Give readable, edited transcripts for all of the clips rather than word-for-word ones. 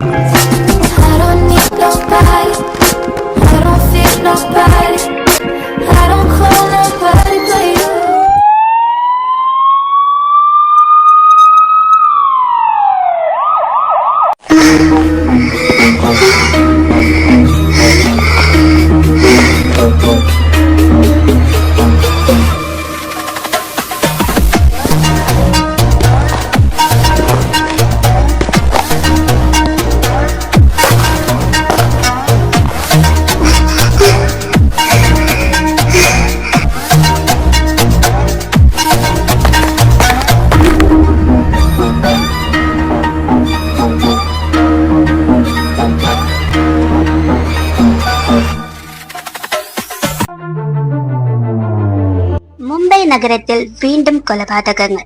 I don't need nobody. I don't feel nobody. I don't call nobody but you. Mumbai നഗരത്തിൽ വീണ്ടും കൊലപാതകങ്ങൾ.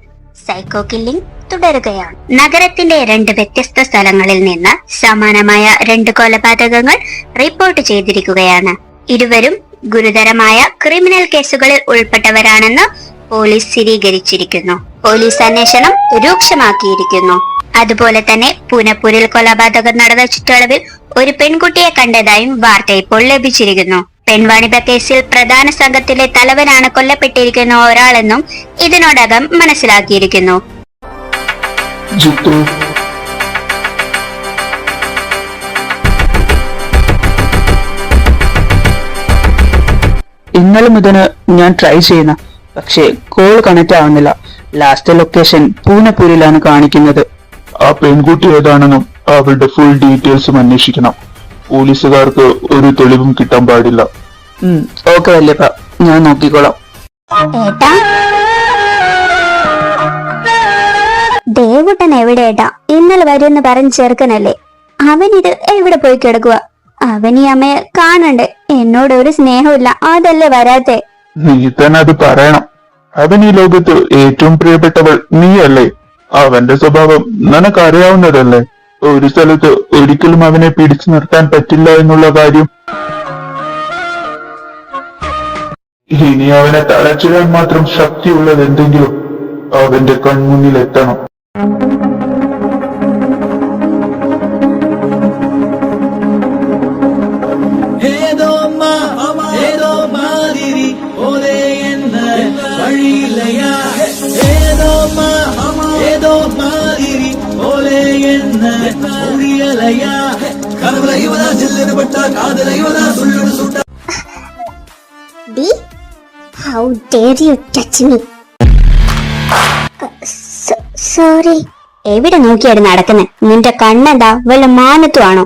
Psycho killing തുടരുകയാണ്. നഗരത്തിന്റെ 2 വ്യത്യസ്ത സ്ഥലങ്ങളിൽ നിന്ന് സമാനമായ 2 കൊലപാതകങ്ങൾ റിപ്പോർട്ട് ചെയ്തിരിക്കുകയാണ്. ഇരുവരും ഗുരുതരമായ ക്രിമിനൽ കേസുകളിൽ ഉൾപ്പെട്ടവരാണെന്ന് പോലീസ് സ്ഥിരീകരിച്ചിരിക്കുന്നു. പോലീസ് അന്വേഷണം രൂക്ഷമാക്കിയിരിക്കുന്നു. അതുപോലെ തന്നെ പൂനപ്പൂരിൽ കൊലപാതകം നടന്ന ചുറ്റളവിൽ ഒരു പെൺകുട്ടിയെ കണ്ടതായും വാർത്ത ഇപ്പോൾ ലഭിച്ചിരിക്കുന്നു. പെൺവാണിഭ കേസിൽ പ്രധാന സംഘത്തിലെ തലവനാണ് കൊല്ലപ്പെട്ടിരിക്കുന്ന ഒരാളെന്നും ഇതിനോടകം മനസ്സിലാക്കിയിരിക്കുന്നു. ഇന്നലെ മുതൽ ഞാൻ ട്രൈ ചെയ്യുന്ന, പക്ഷേ കോൾ കണക്ട് ആവുന്നില്ല. ലാസ്റ്റ് ലൊക്കേഷൻ പൂനപ്പൂരിലാണ് കാണിക്കുന്നത്. ആ പെൺകുട്ടി ഏതാണെന്നും അവളുടെ ഫുൾ ഡീറ്റെയിൽസും അന്വേഷിക്കണം. പോലീസുകാർക്ക് ഒരു തെളിവും കിട്ടാൻ പാടില്ല. ഓക്കെ വല്യപ്പ, ഞാൻ നോക്കിക്കോളാം. ഏട്ടാ, ദേവുട്ടൻ എവിടെ ഏട്ടാ? ഇന്നലെ വരുമെന്ന് പറഞ്ഞ് ചേർക്കനല്ലേ? അവനിത് എവിടെ പോയി കിടക്കുക? അവൻ ഈ അമ്മയെ കാണണ്ടേ? എന്നോട് ഒരു സ്നേഹമില്ല, അതല്ലേ വരാത്തെ? നീ തന്നെ അത് പറയണം. അവൻ ഈ ലോകത്ത് ഏറ്റവും പ്രിയപ്പെട്ടവൾ നീയല്ലേ? അവന്റെ സ്വഭാവം നിനക്കറിയാവുന്നതല്ലേ? ഒരു സ്ഥലത്ത് ഒരിക്കലും അവനെ പിടിച്ചു നിർത്താൻ പറ്റില്ല എന്നുള്ള കാര്യം. ഇനി അവനെ തളച്ചിടാൻ മാത്രം ശക്തിയുള്ളത് എന്തെങ്കിലും അവന്റെ കൺമുന്നിൽ എത്തണം. How dare you touch me? Sorry. എവിടെ നോക്കിയാണ് നടക്കുന്നത്? നിന്റെ കണ്ണെന്താ വല്ല മാനത്തുവാണോ?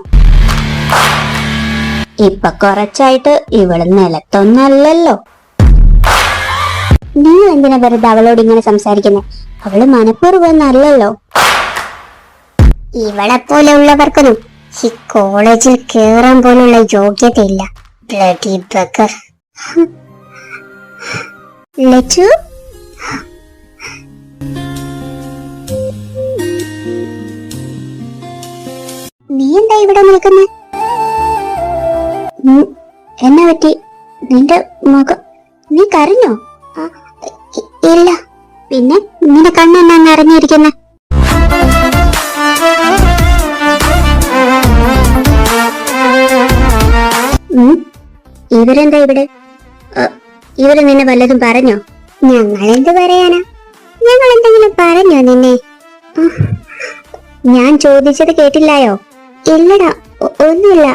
ഇപ്പൊ കുറച്ചായിട്ട് ഇവള് നിലത്തൊന്നല്ലല്ലോ. നീ എന്തിനാ വെറുതെ അവളോട് ഇങ്ങനെ സംസാരിക്കുന്നത്? അവള് മനഃപൂർവ്വമൊന്നല്ലല്ലോ. ഇവളെ പോലെ ഉള്ളവർക്കൊന്നും ഈ കോളേജിൽ കേറാൻ പോലുള്ള യോഗ്യതയില്ല. Bloody bugger. ലച്ചു, നീ എന്താ ഇവിടെ നിൽക്കുന്നത്? എന്നാ പറ്റി? നിന്റെ മുഖം, നീ കരഞ്ഞോ? ഇല്ല. പിന്നെ നിന്റെ കണ്ണെന്നാ നിറഞ്ഞിരിക്കുന്നെ? ഇവരെന്താ ഇവിടെ? ഇവര് നിന്നെ വല്ലതും പറഞ്ഞോ? ഞങ്ങൾ എന്ത് പറയാനാ? ഞങ്ങൾ എന്തെങ്കിലും പറഞ്ഞോ നിന്നെ? ഞാൻ ചോദിച്ചത് കേട്ടില്ലായോ? ഇല്ലടാ, ഒന്നുമില്ല.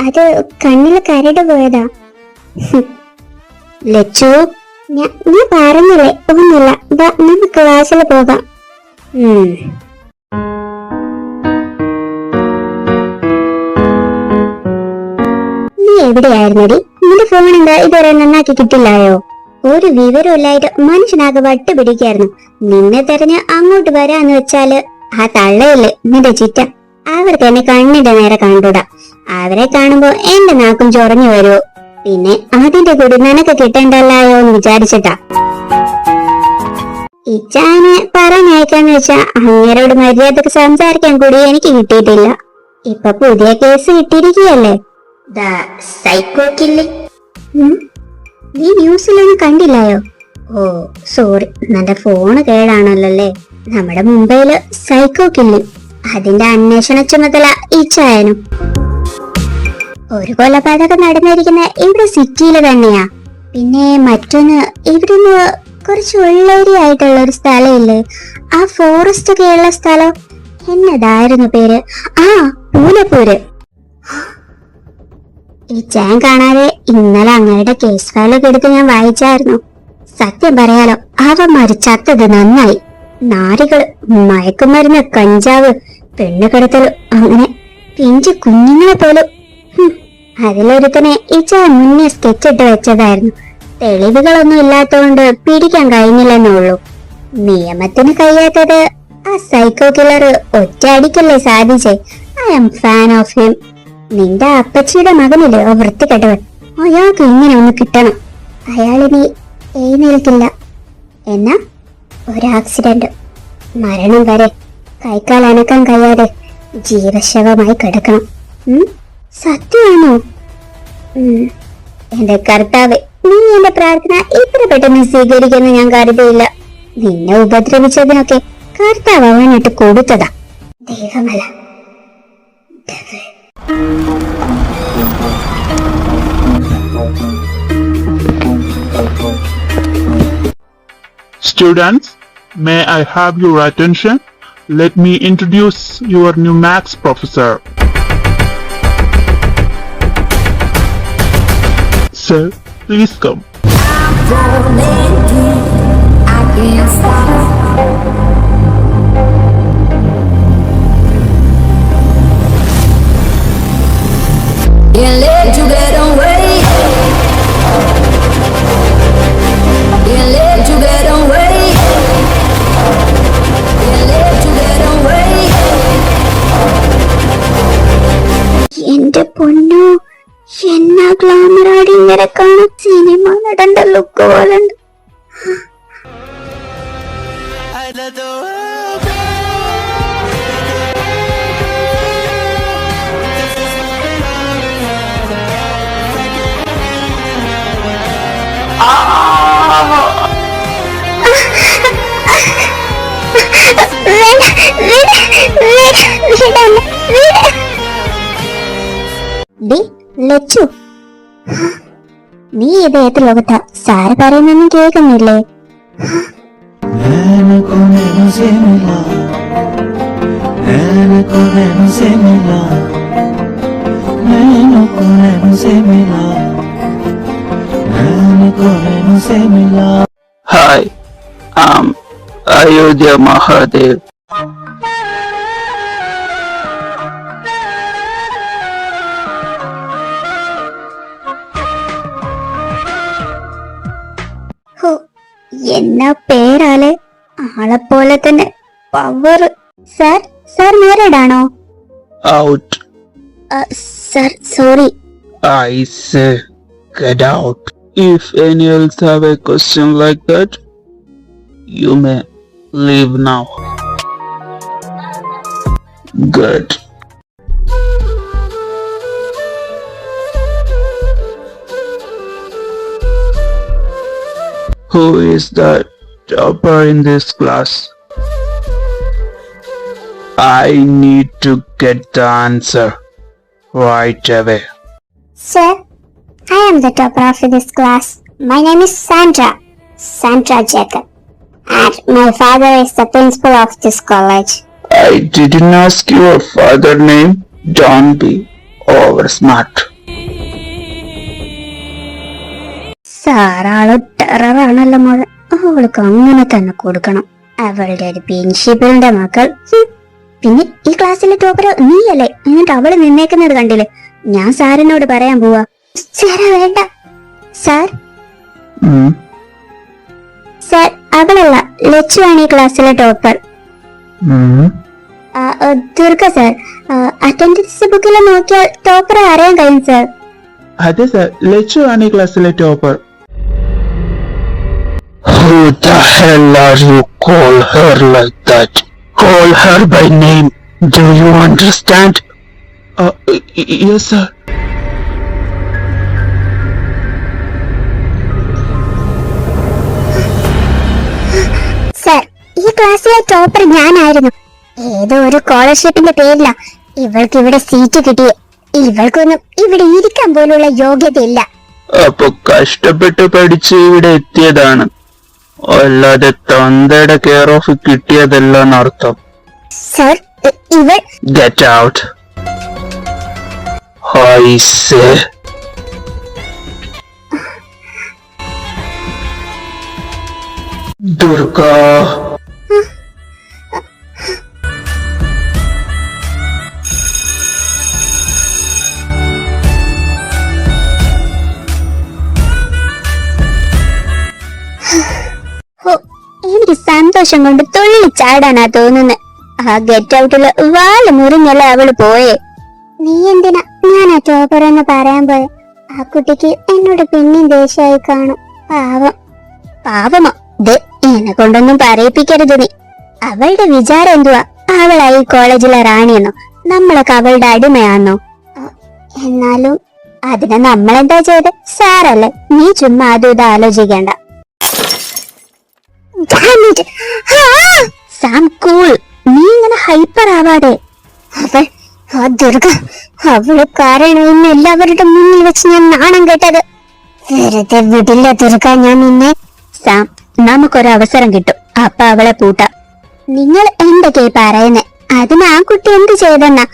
അത് കണ്ണില് കരട് പോയതാ. ലച്ചു, ഞാൻ പറഞ്ഞില്ലേ, ഒന്നുമില്ല. നമുക്ക് ക്ലാസ്സിൽ പോകാം. നീ എവിടെയായിരുന്നടി? നിന്റെ ഫോൺ എന്താ ഇതുവരെ നന്നാക്കി കിട്ടില്ലായോ? ഒരു വിവരമില്ലായിട്ട് മനുഷ്യനാകെ വട്ട് പിടിക്കായിരുന്നു. നിന്നെ തെരഞ്ഞ് അങ്ങോട്ട് വരാന്ന് വെച്ചാല് ആ തള്ളയില്ലേ നിന്റെ ചിറ്റ, അവർക്ക് എന്നെ കണ്ണിന്റെ നേരെ കണ്ടൂടാ. അവരെ കാണുമ്പോ എന്റെ നാക്കും ചൊറഞ്ഞു വരുമോ? പിന്നെ അതിന്റെ കൂടി നിനക്ക് കിട്ടണ്ടല്ലോ എന്ന് വിചാരിച്ചിട്ടാ. ഇച്ചാനെ പറഞ്ഞയക്കാന്ന് വെച്ചാ അങ്ങേരോട് മര്യാദക്ക് സംസാരിക്കാൻ കൂടി എനിക്ക് കിട്ടിയിട്ടില്ല. ഇപ്പൊ പുതിയ കേസ് കിട്ടിയിരിക്കുകയല്ലേ, സൈക്കോ കില്ലിംഗ്. നീ ന്യൂസിലൊന്നും കണ്ടില്ലായോ? ഓ സോറി, നിന്റെ ഫോണ് കേടാണല്ലേ. നമ്മുടെ മുംബൈയില് സൈക്കോ കില്ലിംഗ്, അതിന്റെ അന്വേഷണ ചുമതല ഈച്ചായനും. ഒരു കൊലപാതകം നടന്നിരിക്കുന്ന ഇവിടെ സിറ്റിയില് തന്നെയാ. പിന്നെ മറ്റൊന്ന്, ഇവിടുന്ന് കുറച്ച് ഉള്ളേരിയായിട്ടുള്ള ഒരു സ്ഥലമില്ലേ, ആ ഫോറസ്റ്റ് ഒക്കെ ഉള്ള സ്ഥലം, എന്നതായിരുന്നു പേര്? ആ, പൂനപ്പൂര്. ഈ ചാൻ കാണാതെ ഇന്നലെ അങ്ങയുടെ കേസ് ഫയലൊക്കെ എടുത്ത് ഞാൻ വായിച്ചായിരുന്നു. സത്യം പറയാലോ, അവന്മാര് ചത്തത് നന്നായി. നാരികള്, മയക്കുമരുന്ന്, കഞ്ചാവ്, പെണ്ണുകടത്തല്, അങ്ങനെ പിഞ്ചു കുഞ്ഞുങ്ങളെ പോലും. അതിലൊരുത്തനെ ഈ ചാൻ മുന്നേ സ്കെച്ചിട്ട് വെച്ചതായിരുന്നു. തെളിവുകളൊന്നും ഇല്ലാത്തതുകൊണ്ട് പിടിക്കാൻ കഴിഞ്ഞില്ലെന്നുള്ളൂ. നിയമത്തിന് കഴിയാത്തത് ആ സൈക്കോ കില്ലർ ഒറ്റ അടിക്കല്ലേ സാധിച്ചേ. I am fan of him. നിന്റെ അപ്പച്ചിയുടെ മകനില്ലേ ആ വൃത്തികെട്ടവൻ, അയാൾക്ക് ഇങ്ങനെ ഒന്ന് കിട്ടണം. അയാളിനി എഴുന്നേൽക്കില്ല. എന്നാ ഒരു ആക്സിഡന്റ്, മരണം വരെ കൈക്കാൽ അനക്കാൻ കഴിയാതെ ജീവശവമായി കിടക്കണം. സത്യമാണോ? എന്റെ കർത്താവ്, നീ എന്റെ പ്രാർത്ഥന ഇത്ര പെട്ടെന്ന് സ്വീകരിക്കുമെന്ന് ഞാൻ കരുതിയില്ല. നിന്നെ ഉപദ്രവിച്ചതിനൊക്കെ കർത്താവ് അവനിട്ട് കൊടുത്തതാ. ദൈവമല്ല, Students, may I have your attention? Let me introduce your new Max professor. Sir, please come. Can't let you get away. Can't let you get away. Can't let you get away. എന്റെ പൊന്നു, എന്നാ ഗ്ലാമറാടി ഇങ്ങനെ കാണും. Cinema നടന്റെ look പോലുണ്ട്. ലച്ചു, നീ ഇത് ഏത് ലോകത്താ? സാറ് പറയുന്നൊന്നും കേൾക്കുന്നില്ലേ? Hi, I'm Ayodhya Mahadev. ഹോ, എന്നാ പേരാലേ, ആളെപ്പോലെ തന്നെ പവർ. സാർ, സാർ മാരീഡാണോ? Out. Sir sorry. I say, get out. If any else have a question like that, you may leave now. Good. Who is the topper in this class? I need to get the answer right away. Sir, I am the topper of this class. My name is Sandra Jacob, and my father is the principal of this college. I didn't ask your father's name. Don't be over smart. സാറാള് ടെററാണല്ലോ മോളെ, അവൾക്ക് അങ്ങനെ തന്നെ കൊടുക്കണം. അവളുടെ ഒരു പ്രിൻസിപ്പലിന്റെ മക്കൾ. പിന്നെ ഈ ക്ലാസ്സിലെ ടോപ്പർ നീയല്ലേ? എന്നിട്ട് അവള് നിന്നേക്കുന്നത് കണ്ടില്ലേ? ഞാൻ സാറിനോട് പറയാൻ പോവാ. സാറേ വേണ്ട. സാർ, സാർ അവളല്ല, ലച്ചു ആണ് ഈ ക്ലാസ്സിലെ ടോപ്പർ. ദുർഗ സാർ, അറ്റൻഡൻസ് ബുക്കിൽ നോക്കിയാൽ ടോപ്പറെ അറിയാൻ കഴിയും സാർ. അതെ സാർ, ലച്ചു ആണ് ഈ ക്ലാസ്സിലെ topper. Who the hell are you call her like that? Call her by name. Do you understand? Yes sir. Sir, ഈ ക്ലാസ്സിലെ ടോപ്പർ ഞാനായിരുന്നു. ഏതോ ഒരു സ്കോളർഷിപ്പിന്റെ പേരില ഇവൾക്ക് ഇവിടെ സീറ്റ് കിട്ടിയേ. ഇവൾക്കൊന്നും ഇവിടെ ഇരിക്കാൻ പോലുള്ള യോഗ്യതയില്ല. അപ്പൊ കഷ്ടപ്പെട്ട് പഠിച്ച് ഇവിടെ എത്തിയതാണ്, അല്ലാതെ തന്തയുടെ കെയർ ഓഫ് കിട്ടിയതല്ല എന്നർത്ഥം. സർ, ഇവൾ get out. I say. Durga. എനിക്ക് സന്തോഷം കൊണ്ട് തുള്ളി ചാടാനാ തോന്നുന്നത്. ആ ഗെറ്റ് ഔട്ടില് വാല് മുറിഞ്ഞല്ല അവള് പോയേ. നീ എന്തിനാ ഞാൻ ആ ടോപ്പർ എന്ന് പറയാൻ പോയെ? ആ കുട്ടിക്ക് എന്നോട് പിന്നെയും ദേഷ്യമായി കാണും. പാവമോ? എന്നെ കൊണ്ടൊന്നും പറയിപ്പിക്കരുത് നീ. അവളുടെ വിചാരം എന്തുവാ? അവളായി കോളേജിലെ റാണിയെന്നോ? നമ്മളൊക്കെ അവളുടെ അടിമയാന്നോ? എന്നാലും അതിനെ നമ്മളെന്താ ചെയ്ത്? സാറല്ലേ, നീ ചുമ്മാ അതും ഇത് ആലോചിക്കണ്ട. സാം കൂൾ, നീ ഇങ്ങനെ ഹൈപ്പർ ആവാതെ. ദുർഗ, അവള് കാരണം ഇന്ന് എല്ലാവരുടെ മുന്നിൽ വെച്ച് ഞാൻ നാണം കേട്ടത്. വെറുതെ വിടില്ല ദുർഗ ഞാൻ നിന്നെ. സാം, നമുക്കൊരവസരം കിട്ടും, അപ്പൊ അവളെ പൂട്ടാം. നിങ്ങൾ എന്തൊക്കെയാ പറയുന്നേ? അതിന് ആ കുട്ടി എന്ത് ചെയ്തെന്നാ?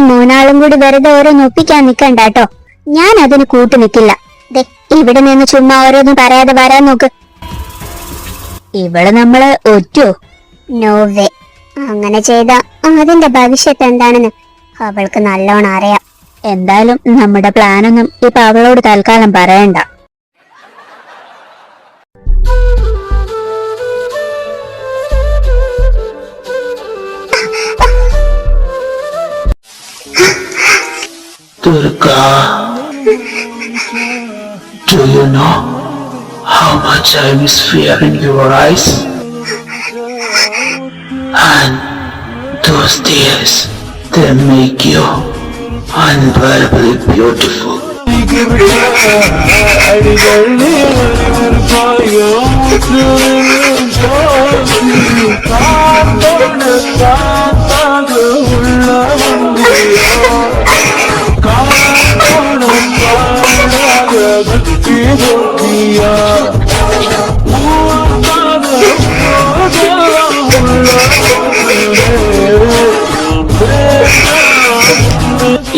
മൂന്നാളും കൂടി വെറുതെ ഓരോന്ന് ഒപ്പിക്കാൻ നിക്കണ്ടാട്ടോ. ഞാൻ അതിന് കൂട്ടു നിക്കില്ല. ഇവിടെ നിന്ന് ചുമ്മാ ഓരോന്നും പറയാതെ വരാൻ നോക്ക്. ഇവള് നമ്മള് ഒറ്റോ? നോവേ. അങ്ങനെ ചെയ്ത അതിന്റെ ഭവിഷ്യത്ത് എന്താണെന്ന് അവൾക്ക് നല്ലോണം അറിയാം. എന്തായാലും നമ്മുടെ പ്ലാനൊന്നും ഇപ്പൊ അവളോട് തൽക്കാലം പറയണ്ട. Durga, do you know how much I miss fear in your eyes? And those tears, they make you unbearably beautiful.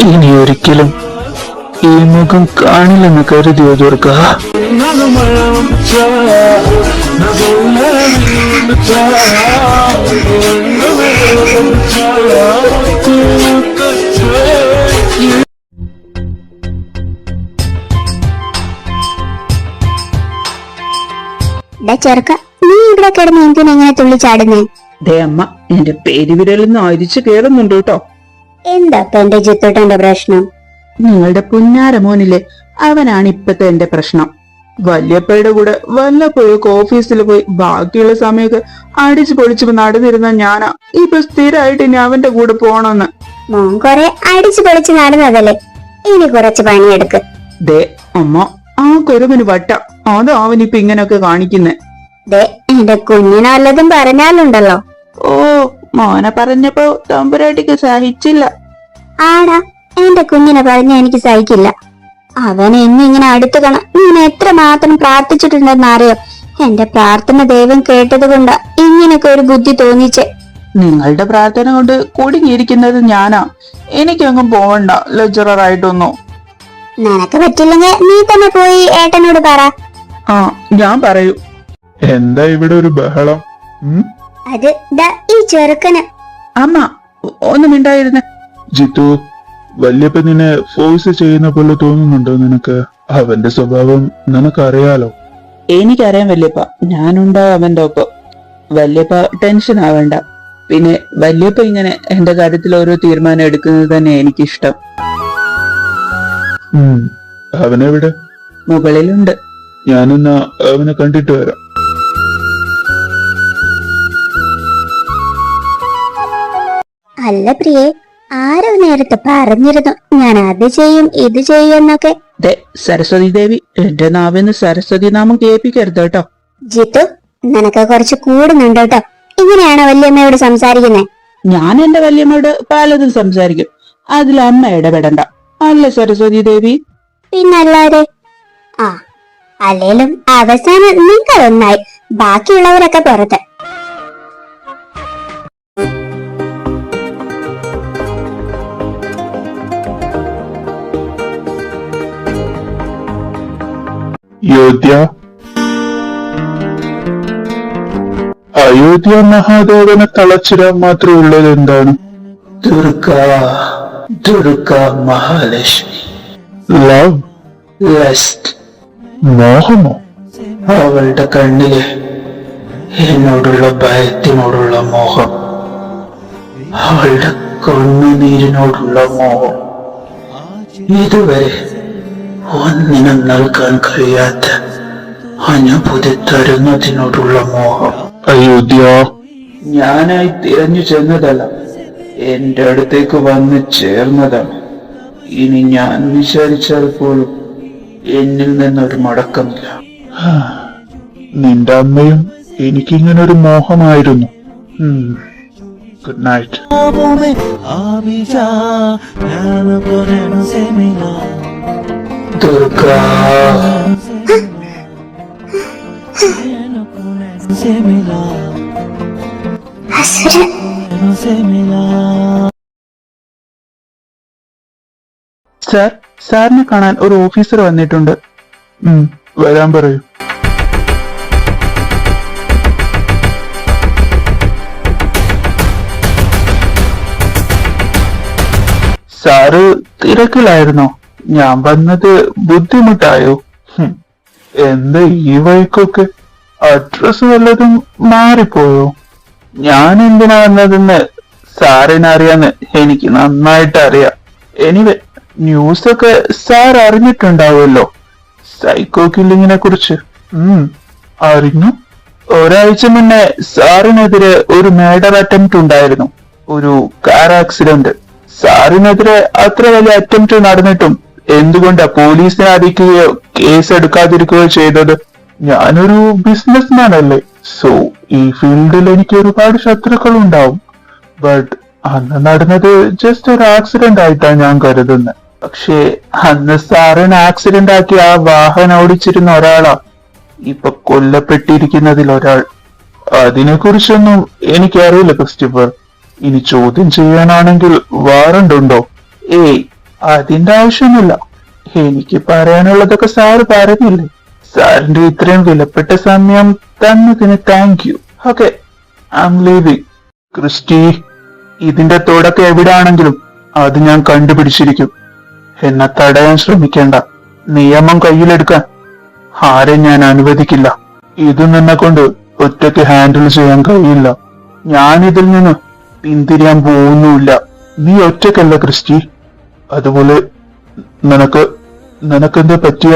ഇനി ഒരിക്കലും ഈ മുഖം കാണില്ലെന്ന് കരുതിയോ ദുർഗ? ചെറുക്ക, നീ ഇവിടെ കിടന്ന് എന്തിനെങ്ങനെ തുള്ളിച്ചാടുന്നേ? അമ്മ, എന്റെ പെരുവിരലൊന്നും അരിച്ചു കേറുന്നുണ്ട് കേട്ടോ. എന്താ എന്റെ ജിത്തോട്ടന്റെ പ്രശ്നം? നിങ്ങളുടെ പുന്നാര മോനില്ലേ, അവനാണ് ഇപ്പത്തെ എന്റെ പ്രശ്നം. വല്യപ്പയുടെ കൂടെ വല്ലപ്പോഴൊക്കെ ഓഫീസിൽ പോയി ബാക്കിയുള്ള സമയമൊക്കെ അടിച്ചു പൊളിച്ചു നടന്നിരുന്ന ഞാനാ ഇപ്പൊ സ്ഥിരമായിട്ട് ഇനി അവന്റെ കൂടെ പോണെന്ന്. മോൻ കൊറേ അടിച്ചു പൊളിച്ച് നടന്നതല്ലേ, ഇനി കുറച്ച് പണിയെടുക്ക്. അമ്മ, ആ കുരുവിന് വട്ട, അതോ അവനിപ്പൊ ഇങ്ങനെയൊക്കെ കാണിക്കുന്നേ. എന്റെ കുഞ്ഞിനല്ലതും പറഞ്ഞാലുണ്ടല്ലോ. ഓ, മോനെ പറഞ്ഞപ്പോ തമ്പുരാട്ടിക്ക് സഹിച്ചില്ല. ആടാ, എന്റെ കുഞ്ഞിനെ പറഞ്ഞ എനിക്ക് സഹിക്കില്ല. അവൻ എന്നിങ്ങനെ അടുത്ത് കാണാൻ ഞാൻ എത്ര മാത്രം പ്രാർത്ഥിച്ചിട്ടുണ്ടെന്ന് അറിയോ? എന്റെ പ്രാർത്ഥന ദൈവം കേട്ടത് കൊണ്ടാ ഇങ്ങനൊക്കെ ഒരു ബുദ്ധി തോന്നിച്ചേ. നിങ്ങളുടെ പ്രാർത്ഥന കൊണ്ട് കുടുങ്ങിയിരിക്കുന്നത് ഞാനാ. എനിക്കങ്ങും പോവണ്ട ലെക്ചറർ ആയിട്ടൊന്നോ. നിനക്ക് പറ്റില്ലെങ്കിൽ നീ തന്നെ പോയി ഏട്ടനോട് പറ. ആ, ഞാൻ പറയൂ. എന്താ ഇവിടെ ഒരു ബഹളം? അത് ഈ ചെറുക്കന്. അമ്മ, ഒന്നും മിണ്ടായിരുന്നെ. ജിത്തു, വല്യപ്പ നിന്നെ ഫോഴ്സ് ചെയ്യുന്ന പോലെ തോന്നുന്നുണ്ടോ നിനക്ക്? അവന്റെ സ്വഭാവം നിനക്കറിയാലോ. എനിക്കറിയാം വല്യപ്പ, ഞാനുണ്ടോ അവന്റെ ഒപ്പം. വല്യപ്പ ടെൻഷൻ ആവണ്ട. പിന്നെ വല്യപ്പ ഇങ്ങനെ എന്റെ കാര്യത്തിൽ ഓരോ തീരുമാനം എടുക്കുന്നത് തന്നെ എനിക്കിഷ്ടം. അവനെവിടെ? മുകളിലുണ്ട്. ഞാനെന്നാ അവനെ കണ്ടിട്ട് വരാം. അല്ല പ്രിയേ, ആരോ നേരത്തെ പറഞ്ഞിരുന്നു ഞാൻ അത് ചെയ്യും ഇത് ചെയ്യും എന്നൊക്കെ. സരസ്വതി ദേവി, എന്റെ നാവിന്ന് സരസ്വതി നാമം കേൾപ്പിക്കരുത് കേട്ടോ. ജിത്തു, നിനക്ക് കുറച്ച് കൂടുന്നുണ്ട് കേട്ടോ. ഇങ്ങനെയാണോ വല്യമ്മയോട് സംസാരിക്കുന്നേ? ഞാൻ എന്റെ വല്യമ്മയോട് പലതും സംസാരിക്കും, അതിൽ അമ്മ ഇടപെടണ്ട. അല്ല സരസ്വതി ദേവി? പിന്നല്ലാതെ. ആ അല്ലേലും അവസാനം നിങ്ങൾ ഒന്നായി, ബാക്കിയുള്ളവരൊക്കെ പുറത്ത്. യോധ്യ, അയോധ്യ മഹാദേവനെ തളച്ചിടാൻ മാത്രം ഉള്ളത് എന്താണ്? ദുർഗ മഹാലക്ഷ്മി. ലവ്? ലസ്റ്റ്. മോഹമോ? അവളുടെ കണ്ണിലെ എന്നോടുള്ള ഭയത്തിനോടുള്ള മോഹം, അവളുടെ കണ്ണുനീരിനോടുള്ള മോഹം, ഇതുവരെ ഒന്നിനും നൽകാൻ കഴിയാത്ത അനുഭൂതി തരുന്നതിനോടുള്ള മോഹം. അയോധ്യ, ഞാനായി തിരഞ്ഞു ചെന്നതല്ല, എന്റെ അടുത്തേക്ക് വന്ന് ചേർന്നതാണ്. ഇനി ഞാൻ വിചാരിച്ചാൽ പോലും എന്നിൽ നിന്നൊരു മടക്കമില്ല. നിന്റെ അമ്മയും എനിക്കിങ്ങനൊരു മോഹമായിരുന്നു. Good night. ദുർഗ, അസുരൻ. സാർ, സാറിനെ കാണാൻ ഒരു ഓഫീസർ വന്നിട്ടുണ്ട്. വരാൻ പറയൂ. സാറ് തിരക്കിലായിരുന്നോ? ഞാൻ വന്നത് ബുദ്ധിമുട്ടായോ? എന്താ ഈ വഴിക്കൊക്കെ? അഡ്രസ് വല്ലതും മാറിപ്പോയോ? ഞാൻ എന്തിനാ വന്നതെന്ന് സാറിന് അറിയാന്ന് എനിക്ക് നന്നായിട്ട് അറിയാം. എനിവേ, ന്യൂസൊക്കെ സാർ അറിഞ്ഞിട്ടുണ്ടാവുമല്ലോ, സൈക്കോ കില്ലിങ്ങിനെ കുറിച്ച്. അറിഞ്ഞു. ഒരാഴ്ച മുന്നേ സാറിനെതിരെ ഒരു മേഡർ അറ്റംപ്റ്റ് ഉണ്ടായിരുന്നു, ഒരു കാർ ആക്സിഡന്റ്. സാറിനെതിരെ അത്ര വലിയ അറ്റംപ്റ്റ് നടന്നിട്ടും എന്തുകൊണ്ടാ പോലീസിനെ അറിയിക്കുകയോ കേസ് എടുക്കാതിരിക്കുകയോ ചെയ്തത്? ഞാനൊരു ബിസിനസ്മാൻ അല്ലേ, സോ ഈ ഫീൽഡിൽ എനിക്ക് ഒരുപാട് ശത്രുക്കൾ ഉണ്ടാവും. ബട്ട് അന്ന് നടന്നത് ജസ്റ്റ് ഒരു ആക്സിഡന്റ് ആയിട്ടാണ് ഞാൻ കരുതുന്നത്. പക്ഷേ അന്ന് സാറിന് ആക്സിഡന്റ് ആക്കി ആ വാഹനം ഓടിച്ചിരുന്ന ഒരാളാ ഇപ്പൊ കൊല്ലപ്പെട്ടിരിക്കുന്നതിൽ ഒരാൾ. അതിനെ കുറിച്ചൊന്നും എനിക്കറിയില്ല ക്രിസ്റ്റഫർ. ഇനി ചോദ്യം ചെയ്യാനാണെങ്കിൽ വാറണ്ട് ഉണ്ടോ? ഏയ്, അതിന്റെ ആവശ്യമൊന്നുമില്ല. എനിക്ക് പറയാനുള്ളതൊക്കെ സാറ് പറഞ്ഞില്ലേ. സാറിന്റെ ഇത്രയും വിലപ്പെട്ട സമയം തന്നതിന് thank you. Okay, I am leaving. Christy, ഇതിന്റെ തുടക്കം എവിടെയാണെങ്കിലും അത് ഞാൻ കണ്ടുപിടിച്ചിരിക്കും. എന്നെ തടയാൻ ശ്രമിക്കേണ്ട. നിയമം കയ്യിലെടുക്കാൻ ആരെ ഞാൻ അനുവദിക്കില്ല. ഇത് നിന്നെ കൊണ്ട് ഒറ്റയ്ക്ക് ഹാൻഡിൽ ചെയ്യാൻ കഴിയില്ല. ഞാനിതിൽ നിന്ന് പിന്തിരിയാൻ പോകുന്നുമില്ല. നീ ഒറ്റയ്ക്കല്ല ക്രിസ്റ്റി. അതുപോലെ നിനക്കെന്താ പറ്റിയ?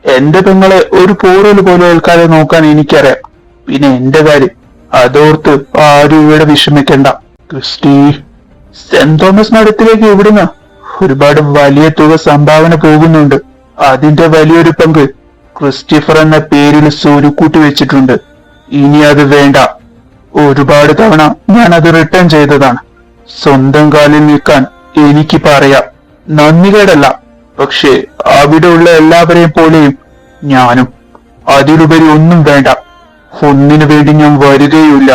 എന്റെ പെങ്ങളെ ഒരു പോറല് പോലെ ഏൽക്കാതെ നോക്കാൻ എനിക്കറിയാം. പിന്നെ എന്റെ കാര്യം അതോർത്ത് ആരും ഇവിടെ വിഷമിക്കണ്ട. ക്രിസ്റ്റി, സെന്റ് തോമസ് മഠത്തിലേക്ക് ഇവിടുന്ന് ഒരുപാട് വലിയ തുക സംഭാവന പോകുന്നുണ്ട്. അതിന്റെ വലിയൊരു പങ്ക് ക്രിസ്റ്റഫർ എന്ന പേരിൽ സ്വരുക്കൂട്ടി വെച്ചിട്ടുണ്ട്. ഇനി അത് വേണ്ട. ഒരുപാട് തവണ ഞാൻ അത് റിട്ടേൺ ചെയ്തതാണ്. സ്വന്തം കാലിൽ നിൽക്കാൻ എനിക്ക് പറയാം. നന്ദികേടല്ല, പക്ഷേ അവിടെയുള്ള എല്ലാവരെയും പോലെയും ഞാനും. അതിലുപരി ഒന്നും വേണ്ട. ഒന്നിനു വേണ്ടി ഞാൻ വരികയില്ല.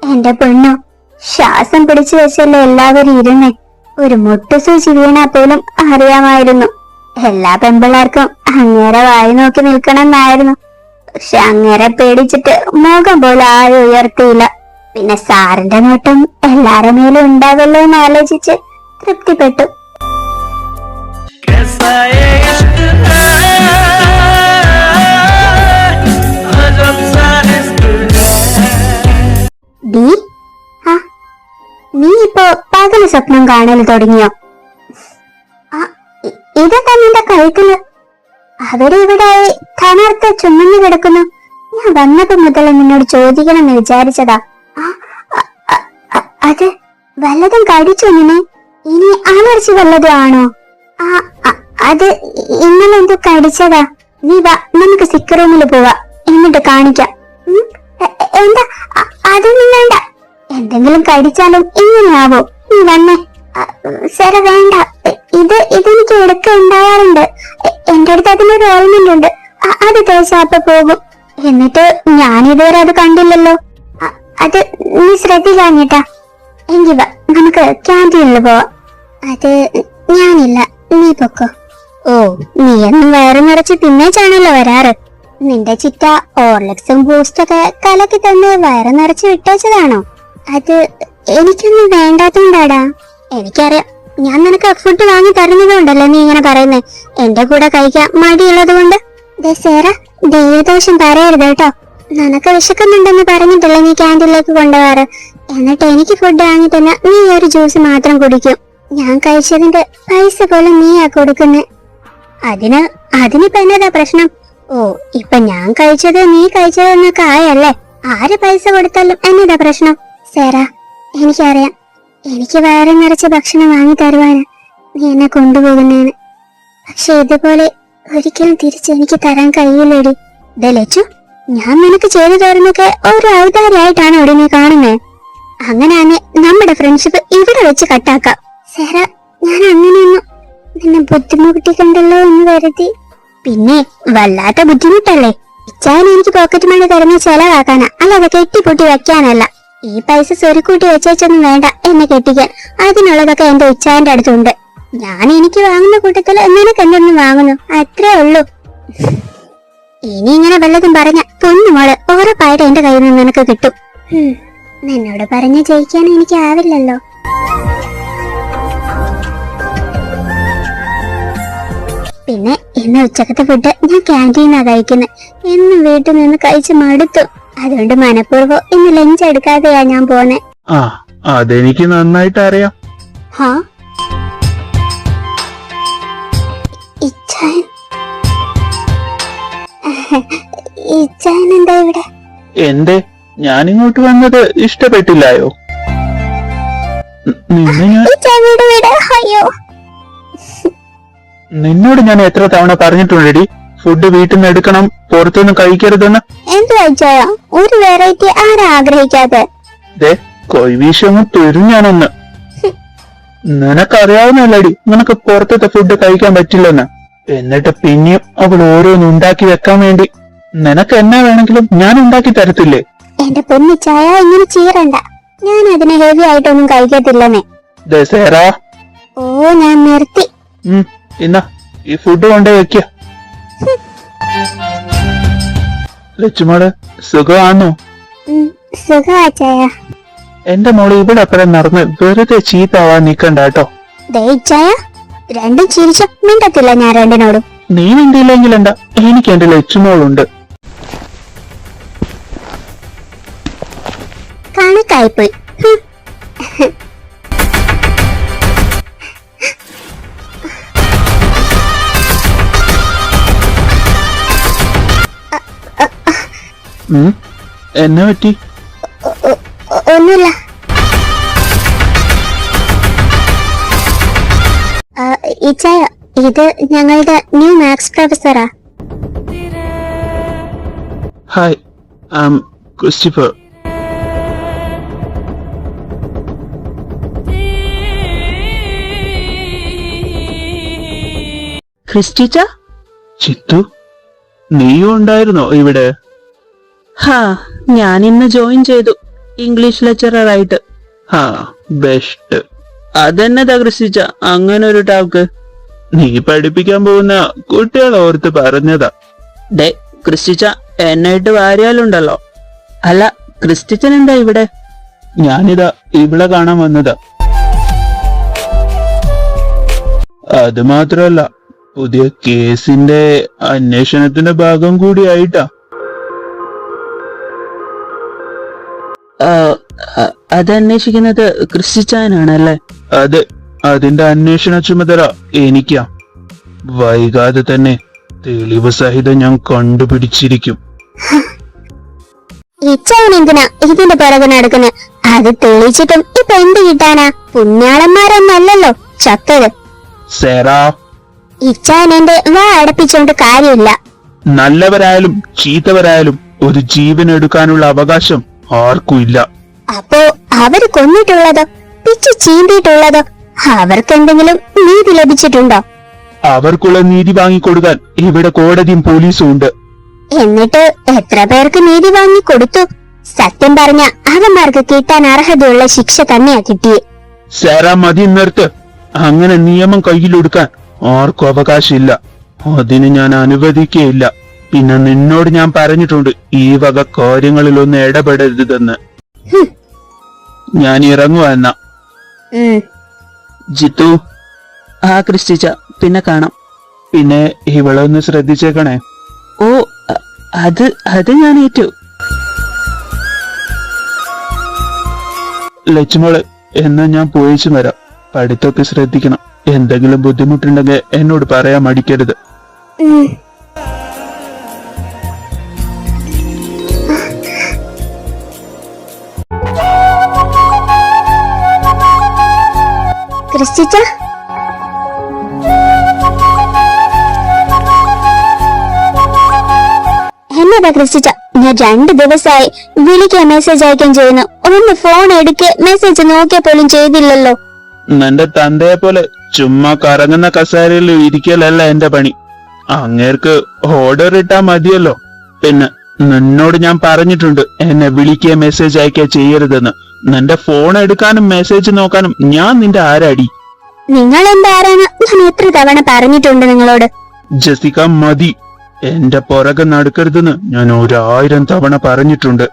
എന്റെ പെണ്ണു, ശ്വാസം പിടിച്ചു വെച്ചല്ലേ എല്ലാവരും ഇരുന്നേ. ഒരു മുട്ടുസൂചി വീണാ പോലും അറിയാമായിരുന്നു. എല്ലാ പെമ്പിള്ളാർക്കും അങ്ങേരെ വായി നോക്കി നിൽക്കണം എന്നായിരുന്നു. പക്ഷെ അങ്ങേരെ പേടിച്ചിട്ട് മുഖം പോലെ ആരും ഉയർത്തിയില്ല. പിന്നെ സാറിന്റെ നോട്ടം എല്ലാരുടെ മേലും ഉണ്ടാവല്ലോ എന്ന് ആലോചിച്ച് തൃപ്തിപ്പെട്ടു. ഡി, നീ ഇപ്പോ പകല് സ്വപ്നം കാണൽ തുടങ്ങിയോ? ഇതെന്താ നിന്റെ കഴുത്തില്? അവിടെ ഇവിടെ തണർത്ത് ചുമന്നു കിടക്കുന്നു. ഞാൻ വന്നപ്പോ മുതൽ നിന്നോട് ചോദിക്കണമെന്ന് വിചാരിച്ചതാ. അത് വല്ലതും കടിച്ചു നിന്നെ? ഇനി അലർജി വല്ലതും ആണോ? അത് ഇന്നലെ എന്തോ കടിച്ചതാ. നീ വാ, നമുക്ക് സിക്ക് റൂമിൽ പോവാ, എന്നിട്ട് കാണിക്കാം. എന്താ? അതൊന്നും വേണ്ട. എന്തെങ്കിലും കടിച്ചാലും ഇങ്ങനെയാവോ? നീ വന്നേ. സര വേണ്ട, ഇതെനിക്ക് ഇടയ്ക്ക് ഉണ്ടാവാറുണ്ട്. എന്റെ അടുത്ത് അതിനൊരു ഓൾമെന്റ് ഉണ്ട്, അത് തേച്ചാപ്പ പോകും. എന്നിട്ട് ഞാനിതുവരെ അത് കണ്ടില്ലല്ലോ. അത് നീ ശ്രദ്ധിക്കാഞ്ഞിട്ടാ. എങ്കി വാ, നമുക്ക് ക്യാൻറ്റീനിൽ പോവാ. അത് ഞാനില്ല, നീ പൊക്കോ. ഓ, നീ എന്നും വയറ് നിറച്ച് തിന്നേച്ചാണല്ലോ വരാറ്. നിന്റെ ചിറ്റ ഓർലിക്സും ബൂസ്റ്റൊക്കെ കലക്കി തന്ന് വയറ് നിറച്ച് വിട്ടേച്ചതാണോ? അത് എനിക്കൊന്നും വേണ്ടാത്തോണ്ടാടാ. എനിക്കറിയാം, ഞാൻ നിനക്ക് ഫുഡ് വാങ്ങി തരുന്നതുകൊണ്ടല്ലോ നീ ഇങ്ങനെ പറയുന്നേ. എന്റെ കൂടെ കഴിക്കാൻ മടിയുള്ളത് കൊണ്ട്. സേറ, ദൈവദോഷം പറയരുത് കേട്ടോ. നിനക്ക് വിശക്കുന്നുണ്ടെന്ന് പറഞ്ഞിട്ടല്ലേ നീ ക്യാൻറ്റീനിലേക്ക് കൊണ്ടുപോകാറ്. എന്നിട്ട് എനിക്ക് ഫുഡ് വാങ്ങി തന്നെ നീ ഒരു ജ്യൂസ് മാത്രം കുടിക്കും. ഞാൻ കഴിച്ചതിന്റെ പൈസ പോലും നീയാ കൊടുക്കുന്നേ. അതിനിപ്പോ എന്നതാ പ്രശ്നം? ഓ, ഇപ്പൊ ഞാൻ കഴിച്ചത് നീ കഴിച്ചതെന്നൊക്കെ ആയല്ലേ. ആര് പൈസ കൊടുത്താലും എന്നതാ പ്രശ്നം? സേറ, എനിക്കറിയാം, എനിക്ക് വയറ് നിറച്ച് ഭക്ഷണം വാങ്ങി തരുവാന് നീ എന്നെ കൊണ്ടുപോകുന്നേന്. പക്ഷെ ഇതുപോലെ ഒരിക്കലും തിരിച്ചെനിക്ക് തരാൻ കഴിയില്ലേടി. ലച്ചു, ഞാൻ നിനക്ക് ചെയ്തു തരുന്നൊക്കെ ഒരു ഔദാര്യമായിട്ടാണ് ഇവിടെ നീ കാണുന്നേ. അങ്ങനെയാണെ നമ്മുടെ ഫ്രണ്ട്ഷിപ്പ് ഇവിടെ വെച്ച് കട്ടാക്കാം. സേറ, ഞാൻ അങ്ങനെയൊന്നും നിന്നെ ബുദ്ധിമുട്ടിക്കണ്ടല്ലോ എന്ന് കരുതി. പിന്നെ വല്ലാത്ത ബുദ്ധിമുട്ടല്ലേ? ഇച്ചാൻ എനിക്ക് പോക്കറ്റ് മണി തരുന്ന ചെലവാക്കാനാ, അല്ലാതെ കെട്ടിപ്പൊട്ടി വെക്കാനല്ല. ഈ പൈസ സ്വരുക്കൂട്ടി വെച്ചൊന്നും വേണ്ട എന്നെ കെട്ടിക്കാൻ. അതിനുള്ളതൊക്കെ എന്റെ ഇച്ചാന്റെ അടുത്തുണ്ട്. ഞാൻ എനിക്ക് വാങ്ങുന്ന കൂട്ടത്തില് നിനക്ക് എന്തൊന്നും വാങ്ങുന്നു, അത്രേ ഉള്ളൂ. ഇനി ഇങ്ങനെ വല്ലതും പറഞ്ഞ പൊന്നുമോള് ഉറപ്പായിട്ട് എന്റെ കയ്യിൽ നിന്ന് നിനക്ക് കിട്ടും. നിന്നോട് പറഞ്ഞ് ജയിക്കാൻ എനിക്കാവില്ലല്ലോ. പിന്നെ ഇന്ന് ഉച്ചക്കത്തെ ഫുഡ് ഞാൻ ക്യാൻറ്റീനാ കഴിക്കുന്നത്. എന്നും വീട്ടിൽ നിന്ന് കഴിച്ച് മടുത്തു. അതുകൊണ്ട് മനഃപൂർവ്വം ഇന്ന് ലഞ്ച് എടുക്കാതെയാ ഞാൻ പോന്നെ. ആ, അതെനിക്ക് നന്നായിട്ട് അറിയാം. ഹാ, ഇച്ചായൻ എന്താ ഇവിടെ? എന്തേ, ഞാനിങ്ങോട്ട് വന്നത് ഇഷ്ടപ്പെട്ടില്ലായോ? അയ്യോ, നിന്നോട് ഞാൻ എത്ര തവണ പറഞ്ഞിട്ടുണ്ടെടി ഫുഡ് വീട്ടിൽ നിന്ന് എടുക്കണം, പുറത്തുനിന്ന് കഴിക്കരുതെന്ന്. എന്താ ഒരു വെറൈറ്റി ആരാ ആഗ്രഹിക്കാതെ? കൊയ്വീശങ്ങ് തുരിഞ്ഞാണെന്ന്. നിനക്കറിയാവുന്നല്ലടി നിനക്ക് പുറത്തത്തെ ഫുഡ് കഴിക്കാൻ പറ്റില്ലെന്ന്. എന്നിട്ട് പിന്നെയും അവൾ ഓരോന്ന് ഉണ്ടാക്കി വെക്കാൻ വേണ്ടി നിനക്ക് എന്നാ വേണമെങ്കിലും ഞാൻ ഉണ്ടാക്കി തരത്തില്ലേ? എന്റെ പൊന്നു ചായ ഇങ്ങനെ ചീറണ്ട. ഞാൻ അതിനെ ഹെവി ആയിട്ടൊന്നും കഴിക്കത്തില്ലെന്നേ. ദസേറാ, ഓ, ഞാൻ നിർത്തി. ഇന്നാ ഈ ഫുഡ് കൊണ്ടേ വെക്ക. ലച്ചുമോള് സുഖമാണോ? സുഖമാ ചായ. എന്റെ മോള് ഇവിടെ അപ്പുറം നടന്ന് വെറുതെ ചീത്താവാൻ നിക്കണ്ട കേട്ടോ. ചായ, രണ്ടും ചിരിച്ച മിണ്ടത്തില്ല ഞാൻ രണ്ടിനോടും. നീ മിണ്ടിയില്ലെങ്കിൽ എന്താ, എനിക്ക് എന്റെ ലച്ചുമോളുണ്ട്. കണക്കായിപ്പോയി. എന്നെ പറ്റി? ഒന്നുമില്ല. ഇച്ചായ, ഇത് ഞങ്ങളുടെ ന്യൂ മാത്സ് പ്രൊഫസറാ. Hi, I am Christopher. ക്രിസ്റ്റിച്ച, ചിത്തു, നീയും ഉണ്ടായിരുന്നോ ഇവിടെ? ഹാ, ഞാൻ ഇന്ന് ജോയിൻ ചെയ്തു ഇംഗ്ലീഷ് ലെക്ചററായിട്ട്. ഹാ, ബെസ്റ്റ്. അതെന്നതാ ക്രിസ്റ്റിച്ച അങ്ങനെ ഒരു ടാക്ക്? നീ പഠിപ്പിക്കാൻ പോകുന്ന കുട്ടികളെ ഓർത്ത് പറഞ്ഞതാ. ക്രിസ്റ്റിച്ച എന്നായിട്ട് വാരിയാലുണ്ടല്ലോ. അല്ല, ക്രിസ്റ്റിച്ചൻ എന്താ ഇവിടെ? ഞാനിതാ ഇവിടെ കാണാൻ വന്നതാ. അത് മാത്രല്ല, പുതിയ കേസിന്റെ അന്വേഷണത്തിന്റെ ഭാഗം കൂടിയായിട്ടാ. അതന്വേഷിക്കുന്നത് ക്രിസ്റ്റിച്ചാനാണല്ലേ? അതെ, അതിന്റെ അന്വേഷണ ചുമതല എനിക്കാ. വൈകാതെ തന്നെ തെളിവ് സഹിതം ഞാൻ കണ്ടുപിടിച്ചിരിക്കും. എന്തിനാ ഇതിന്റെ പിറകെ നടക്കുന്നത്? അത് തെളിയിച്ചിട്ടും ഇപ്പൊ എന്ത് കിട്ടാനാ? പുണ്യാളന്മാരൊന്നല്ലല്ലോ ചത്തത്. സേറാ, ഇച്ചാൻ എന്റെ വാ അടപ്പിച്ചോണ്ട് കാര്യമില്ല. നല്ലവരായാലും ചീത്തവരായാലും ഒരു ജീവൻ എടുക്കാനുള്ള അവകാശം ആർക്കും ഇല്ല. അപ്പോ അവര് കൊന്നിട്ടുള്ളതോ പിച്ചു ചീന്തിയിട്ടുള്ളതോ അവർക്കെന്തെങ്കിലും നീതി ലഭിച്ചിട്ടുണ്ടോ? അവർക്കുള്ള നീതി വാങ്ങിക്കൊടുക്കാൻ ഇവിടെ കോടതിയും പോലീസും ഉണ്ട്. എന്നിട്ട് എത്ര പേർക്ക് നീതി വാങ്ങിക്കൊടുത്തു? സത്യം പറഞ്ഞ അവന്മാർക്ക് കിട്ടാൻ അർഹതയുള്ള ശിക്ഷ തന്നെയാ കിട്ടിയേ. സാറാ, മതി നിർത്ത്. അങ്ങനെ നിയമം കയ്യിലെടുക്കാൻ ആർക്കും അവകാശമില്ല. അതിന് ഞാൻ അനുവദിക്കുകയില്ല. പിന്നെ നിന്നോട് ഞാൻ പറഞ്ഞിട്ടുണ്ട് ഈ വക കാര്യങ്ങളിലൊന്നും ഇടപെടരുതെന്ന്. ഞാൻ ഇറങ്ങുക എന്നാ. ജിത്തു. ആ ക്രിസ്റ്റിച്ച, പിന്നെ കാണാം. പിന്നെ ഇവളെ ഒന്ന് ശ്രദ്ധിച്ചേക്കണേ. ഓ, അത് ഞാൻ ഏറ്റു. ലക്ഷ്മള്, എന്നാ ഞാൻ പോയിച്ചു വരാം. പഠിത്തമൊക്കെ ശ്രദ്ധിക്കണം. എന്തെങ്കിലും ബുദ്ധിമുട്ടുണ്ടെങ്കിൽ എന്നോട് പറയാൻ മടിക്കരുത്. ക്രിസ്റ്റിച്ച, എന്നതാ ക്രിസ്റ്റിച്ച? ഞാൻ 2 ദിവസമായി വിളിക്കാൻ മെസ്സേജ് അയക്കാൻ ചെയ്യുന്നു. ഒന്ന് ഫോൺ എടുക്ക് മെസ്സേജ് നോക്കിയ പോലും ചെയ്തില്ലല്ലോ. നിന്റെ തന്തയെ പോലെ ചുമ്മാ കറങ്ങുന്ന കസേരയിൽ ഇരിക്കലല്ല എന്റെ പണി. അങ്ങേർക്ക് ഓർഡർ ഇട്ടാ മതിയല്ലോ. പിന്നെ നിന്നോട് ഞാൻ പറഞ്ഞിട്ടുണ്ട് എന്നെ വിളിക്കുക മെസ്സേജ് അയക്കുക ചെയ്യരുതെന്ന്. നിന്റെ ഫോൺ എടുക്കാനും മെസ്സേജ് നോക്കാനും ഞാൻ നിന്റെ ആരാടി? നിങ്ങൾ എന്റെ ആരാണ്? ഞാൻ എത്ര തവണ പറഞ്ഞിട്ടുണ്ട് നിങ്ങളോട്? ജസിക, മതി. എന്റെ പുറകെ നടക്കരുതെന്ന് ഞാൻ 1000 തവണ പറഞ്ഞിട്ടുണ്ട്.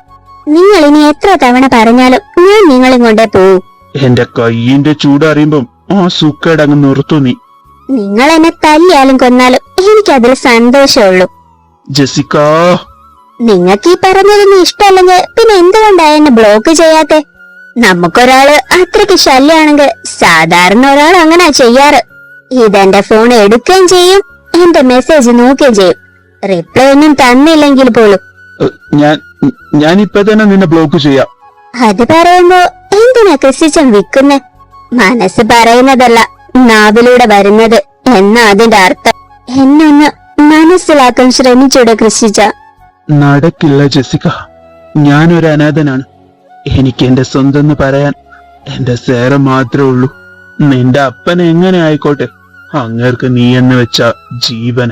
നിങ്ങൾ ഇനി എത്ര തവണ പറഞ്ഞാലും ഞാൻ നിങ്ങളും കൊണ്ടേ പോവും. എന്റെ കയ്യിന്റെ ചൂടറിയുമ്പം ആ സുക്കേടങ്ങ് നിർത്തു നീ. നിങ്ങൾ എന്നെ തല്ലിയാലും കൊന്നാലും എനിക്കതിൽ സന്തോഷമുള്ളൂ. ജസിക, നിങ്ങൾക്ക് ഈ പറഞ്ഞതൊന്നും ഇഷ്ടമല്ലെങ്കിൽ പിന്നെ എന്തുകൊണ്ടാ എന്നെ ബ്ലോക്ക് ചെയ്യാത്തെ? നമുക്കൊരാള് അത്രയ്ക്ക് ശല്യാണെങ്കിൽ സാധാരണ ഒരാൾ അങ്ങനെ ചെയ്യാറ്. ഇതെന്റെ ഫോൺ എടുക്കുകയും ചെയ്യും, എന്റെ മെസ്സേജ് നോക്കുകയും ചെയ്യും. റിപ്ലൈ ഒന്നും തന്നില്ലെങ്കിൽ പോലും. ഞാൻ ഇപ്പൊ തന്നെ നിന്നെ ബ്ലോക്ക് ചെയ്യാം. അത് പറയുമ്പോ എന്തിനാ ക്രിസ്റ്റിച്ചൻ വിൽക്കുന്നെ? മനസ്സ് പറയുന്നതല്ല നാവിലൂടെ വരുന്നത് എന്നാ അതിന്റെ അർത്ഥം. എന്നൊന്ന് മനസ്സിലാക്കാൻ ശ്രമിച്ചൂടെ ക്രിസ്റ്റിച്ച? നടക്കില്ല ജസിക. ഞാനൊരു അനാഥനാണ്. എനിക്ക് എന്റെ സ്വന്തം എന്ന് പറയാൻ എന്റെ സേറ മാത്രമേ ഉള്ളൂ. നിന്റെ അപ്പൻ എങ്ങനെ ആയിക്കോട്ടെ, അങ്ങേർക്ക് നീ എന്ന് വെച്ച ജീവന.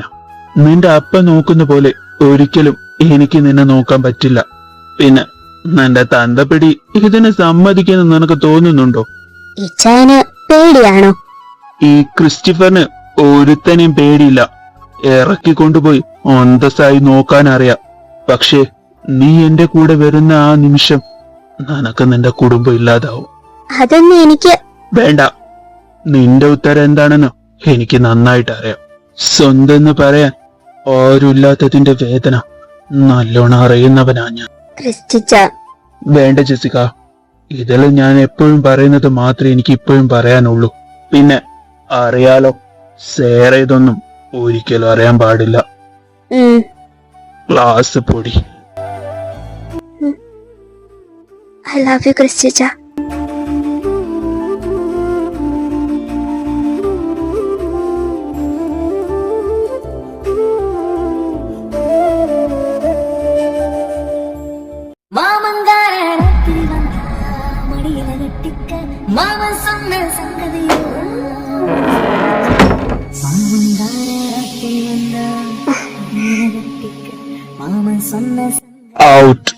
നിന്റെ അപ്പൻ നോക്കുന്ന പോലെ ഒരിക്കലും എനിക്ക് നിന്നെ നോക്കാൻ പറ്റില്ല. പിന്നെ നിന്റെ തന്തപ്പിടി ഇതിനെ സമ്മതിക്കുന്നു നിനക്ക് തോന്നുന്നുണ്ടോ? ഇച്ചായന് പേടിയാണോ? ഈ ക്രിസ്റ്റഫറിന് ഒരുത്തനെയും പേടിയില്ല. ഇറക്കിക്കൊണ്ടുപോയി അന്തസ്സായി നോക്കാൻ അറിയാം. പക്ഷേ നീ എന്റെ കൂടെ വരുന്ന ആ നിമിഷം നിനക്ക് നിന്റെ കുടുംബം ഇല്ലാതാവും. അതൊന്നും എനിക്ക് വേണ്ട. നിന്റെ ഉത്തരം എന്താണെന്ന് എനിക്ക് നന്നായിട്ട് അറിയാം. സ്വന്തം എന്ന് പറയാൻ ആരുമില്ലാത്തതിന്റെ വേദന നല്ലോണം അറിയുന്നവനാ ഞാൻ. ക്രിസ്റ്റിച്ച, വേണ്ട ജസിക, ഇതിൽ ഞാൻ എപ്പോഴും പറയുന്നത് മാത്രമേ എനിക്ക് ഇപ്പോഴും പറയാനുള്ളൂ. പിന്നെ അറിയാലോ, സേറെ ഇതൊന്നും ഒരിക്കലും അറിയാൻ പാടില്ല. ക്ലാസ് പൊടി. I love you, ക്രിസ്റ്റിച്ച. மாமன் சொன்ன சங்கதியோ மாமன் சொன்ன ഔട്ട്.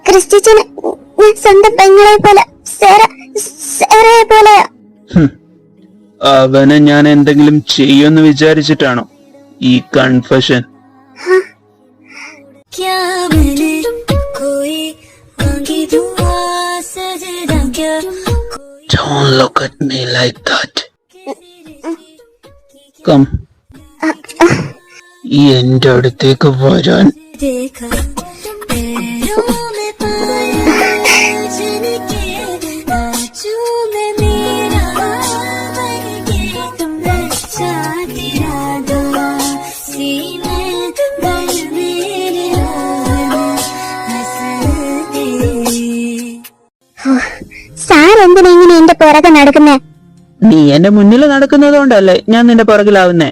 ക്രിസ്റ്റിച്ചന് ഞാൻ സ്വന്തം പെങ്ങളെ പോലെ സേറയെ പോലെയാ. അവനെ ഞാൻ എന്തെങ്കിലും ചെയ്യുമെന്ന് വിചാരിച്ചിട്ടാണോ ഈ കൺഫഷൻ? क्या मैंने कोई मांगी दुआ सजदा क्या Don't look at me like that. Come. എന്റെ അടുത്തേക്ക് വരാൻ. देखा पैरों में पाया जिनके नाचूं में मेरा बन के बच्चा तेरा दुआ सीने बन मेरे हंसते. സാർ എന്റെ മുന്നിൽ നടക്കുന്നതുകൊണ്ടല്ലേ ഞാൻ നിന്റെ പുറകിലാവുന്നേ.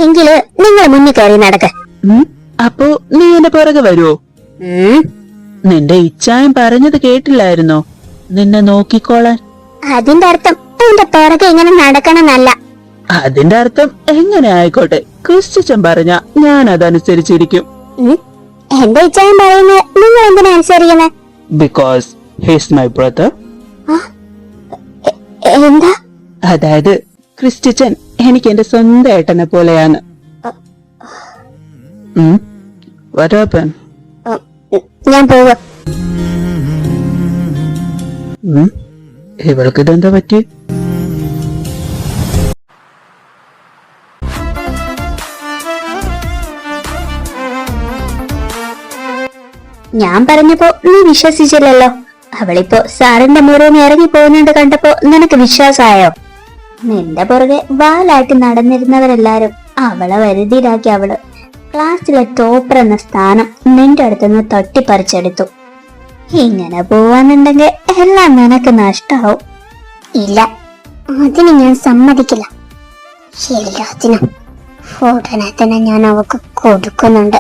എങ്കില് നിങ്ങൾ മുന്നിൽ കയറി നടക്ക. അപ്പോ നീ എന്റെ പുറകെ വരുവോ? നിന്റെ ഇച്ഛായം പറഞ്ഞത് കേട്ടില്ലായിരുന്നോ, നിന്നെ നോക്കിക്കോളാൻ? അതിന്റെ അർത്ഥം എന്റെ പുറകെ ഇങ്ങനെ നടക്കണമെന്നല്ല. അതിന്റെ അർത്ഥം എങ്ങനെ ആയിക്കോട്ടെ, ക്രിസ്ത്യൻ പറഞ്ഞ ഞാൻ അതനുസരിച്ചിരിക്കും. എന്റെ ഇച്ഛായം പറയുന്നത് നിങ്ങൾ എന്തിനാ അനുസരിക്കുന്നത്? Because he's my brother. എന്താ? അതായത് ക്രിസ്ത്യൻ എനിക്ക് എന്റെ സ്വന്തം ഏട്ടനെ പോലെയാണ്. What happened? ഞാൻ പോവാ. ഇവൾക്ക് ഇതെന്താ പറ്റി? ഞാൻ പറഞ്ഞപ്പോ നീ വിശ്വസിച്ചില്ലല്ലോ. അവളിപ്പോ സാറിന്റെ മുറിന്ന് ഇറങ്ങി പോകുന്നത് കണ്ടപ്പോ നിനക്ക് വിശ്വാസമായോ? നിന്റെ പുറകെ വാലാട്ടി നടന്നിരുന്നവരെല്ലാരും അവളെ വരുതിയിലാക്കി അവള് ക്ലാസ്സിലെ ടോപ്പർ എന്ന സ്ഥാനം നിന്റെ അടുത്തുനിന്ന് തട്ടിപ്പറിച്ചെടുത്തു. ഇങ്ങനെ പോവാന്നുണ്ടെങ്കിൽ എല്ലാം നിനക്ക് നഷ്ടാവും. ഇല്ല, അതിന് ഞാൻ സമ്മതിക്കില്ല. എല്ലാത്തിനും ഉടനെ തന്നെ ഞാൻ അവക്ക് കൊടുക്കുന്നുണ്ട്.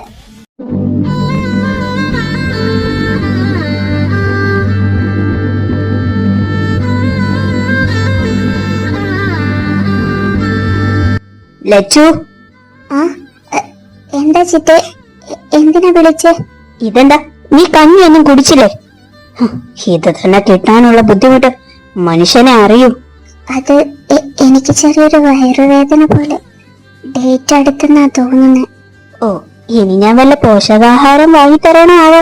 ലച്ചു. എന്താ ചിത്തെ, എന്തിനാ വിളിച്ചേ? ഇതെന്താ, നീ കഞ്ഞിയൊന്നും കുടിച്ചില്ലേ? ഇത് തന്നെ കിട്ടാനുള്ള ബുദ്ധിമുട്ട് മനുഷ്യനെ അറിയൂ. അത് എനിക്ക് ചെറിയൊരു വയറുവേദന പോലെ ഡേറ്റ് അടുത്തെന്നാ തോന്നുന്നേ. ഓ, ഇനി ഞാൻ വല്ല പോഷകാഹാരം വാങ്ങിത്തരണോ ആവോ?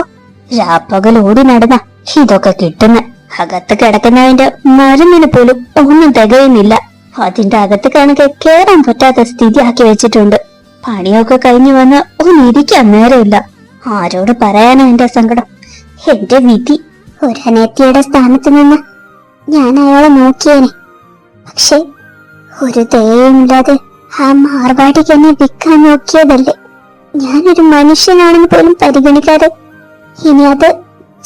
രാപ്പകൽ ഓടി നടന്ന ഇതൊക്കെ കിട്ടുന്ന. അകത്ത് കിടക്കുന്നതിന്റെ മരുന്നിന് പോലും ഒന്നും തികയുന്നില്ല. അതിന്റെ അകത്ത് കണക്കെ കേറാൻ പറ്റാത്ത സ്ഥിതി ആക്കി വെച്ചിട്ടുണ്ട്. പണിയൊക്കെ കഴിഞ്ഞു വന്ന് ഒന്നിരിക്കാൻ നേരമില്ല. ആരോട് പറയാനാ എന്റെ സങ്കടം? എന്റെ വിധി. ഒരനേത്തിയുടെ സ്ഥാനത്ത് നിന്ന് ഞാൻ അയാളെ നോക്കിയേനെ. പക്ഷെ ഒരു ദയയുമില്ലാതെ ആ മാർവാടിക്ക് എന്നെ വിൽക്കാൻ നോക്കിയതല്ലേ. ഞാനൊരു മനുഷ്യനാണെന്ന് പോലും പരിഗണിക്കാതെ ഇനി അത്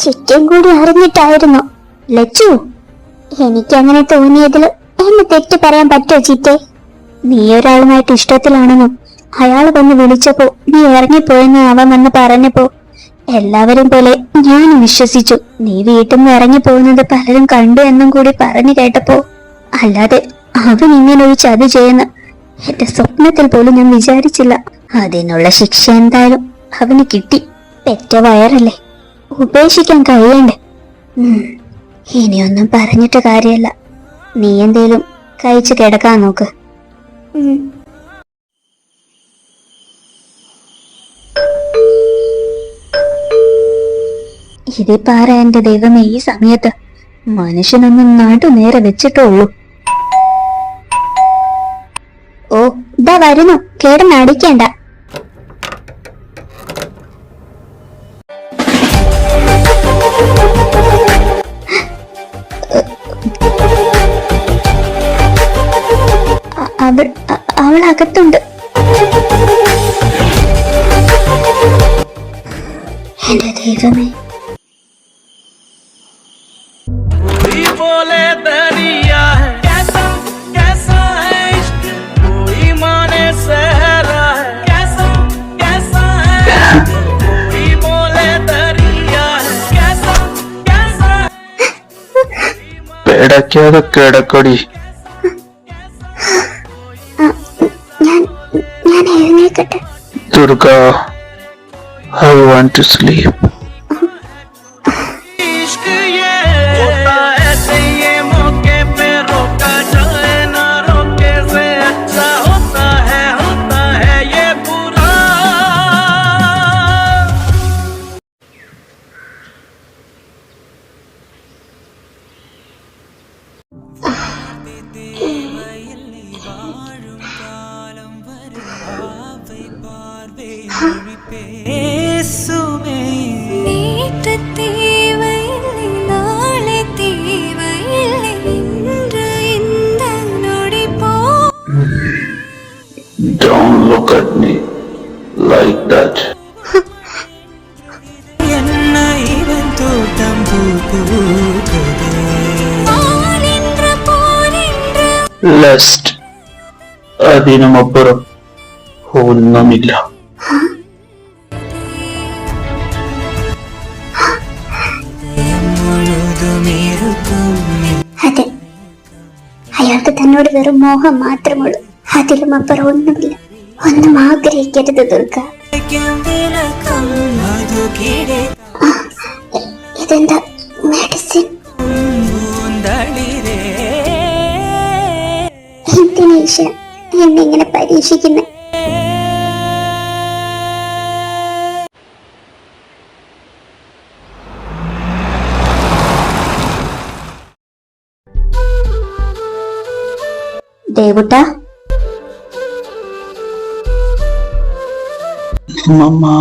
ചുറ്റും കൂടി അറിഞ്ഞിട്ടായിരുന്നു. ലച്ചു, എനിക്കങ്ങനെ തോന്നിയതിൽ എന്നെ തെറ്റ് പറയാൻ പറ്റോ ചിറ്റേ? നീ ഒരാളുമായിട്ട് ഇഷ്ടത്തിലാണെന്നും അയാൾ വന്ന് വിളിച്ചപ്പോ നീ ഇറങ്ങിപ്പോയെന്ന് അവൻ വന്ന് പറഞ്ഞപ്പോ എല്ലാവരും പോലെ ഞാനും വിശ്വസിച്ചു. നീ വീട്ടിൽ നിന്ന് ഇറങ്ങിപ്പോകുന്നത് പലരും കണ്ടു എന്നും കൂടി പറഞ്ഞു കേട്ടപ്പോ, അല്ലാതെ അവൻ ഇങ്ങനെ ഒരു ചതി ചെയ്യുന്ന എന്റെ സ്വപ്നത്തിൽ പോലും ഞാൻ വിചാരിച്ചില്ല. അതിനുള്ള ശിക്ഷ എന്തായാലും അവന് കിട്ടി. പെറ്റ വയറല്ലേ, ഉപേക്ഷിക്കാൻ കഴിയണ്ടേ? ഇനിയൊന്നും പറഞ്ഞിട്ട് കാര്യമല്ല. നീ എന്തേലും കഴിച്ചു കിടക്കാൻ നോക്ക്. ഇതിപ്പാറ എന്റെ ദൈവമേ, ഈ സമയത്ത് മനുഷ്യനൊന്നും നടു നേരെ വെച്ചിട്ടുള്ളൂ. ഓ, ഇതാ വരുന്നു, കേടന്നടിക്കണ്ട. അവൾ അകത്തുണ്ട്. എന്റെ ദൈവമേ. പേടക്കാതെ കിടക്കടി. ഞാൻ എഴുന്നേൽക്കട്ടെ? Durga, I want to sleep. Don't look at me like that. Lust. അതിനുമപ്പുറം ഒന്നുമില്ല. അതെ, അയാൾക്ക് തന്നോട് വെറും മോഹം മാത്രമുള്ളൂ. അതിലും അപ്പുറം ഒന്നുമില്ല. ഒന്നും ആഗ്രഹിക്കരുത് ദുർഗ. ഇതെന്താ മെഡിസിൻ? എന്തിനാ ഈശ്വര എന്നെ പരീക്ഷിക്കുന്നത്? ദേവുട്ട, മമ്മാ,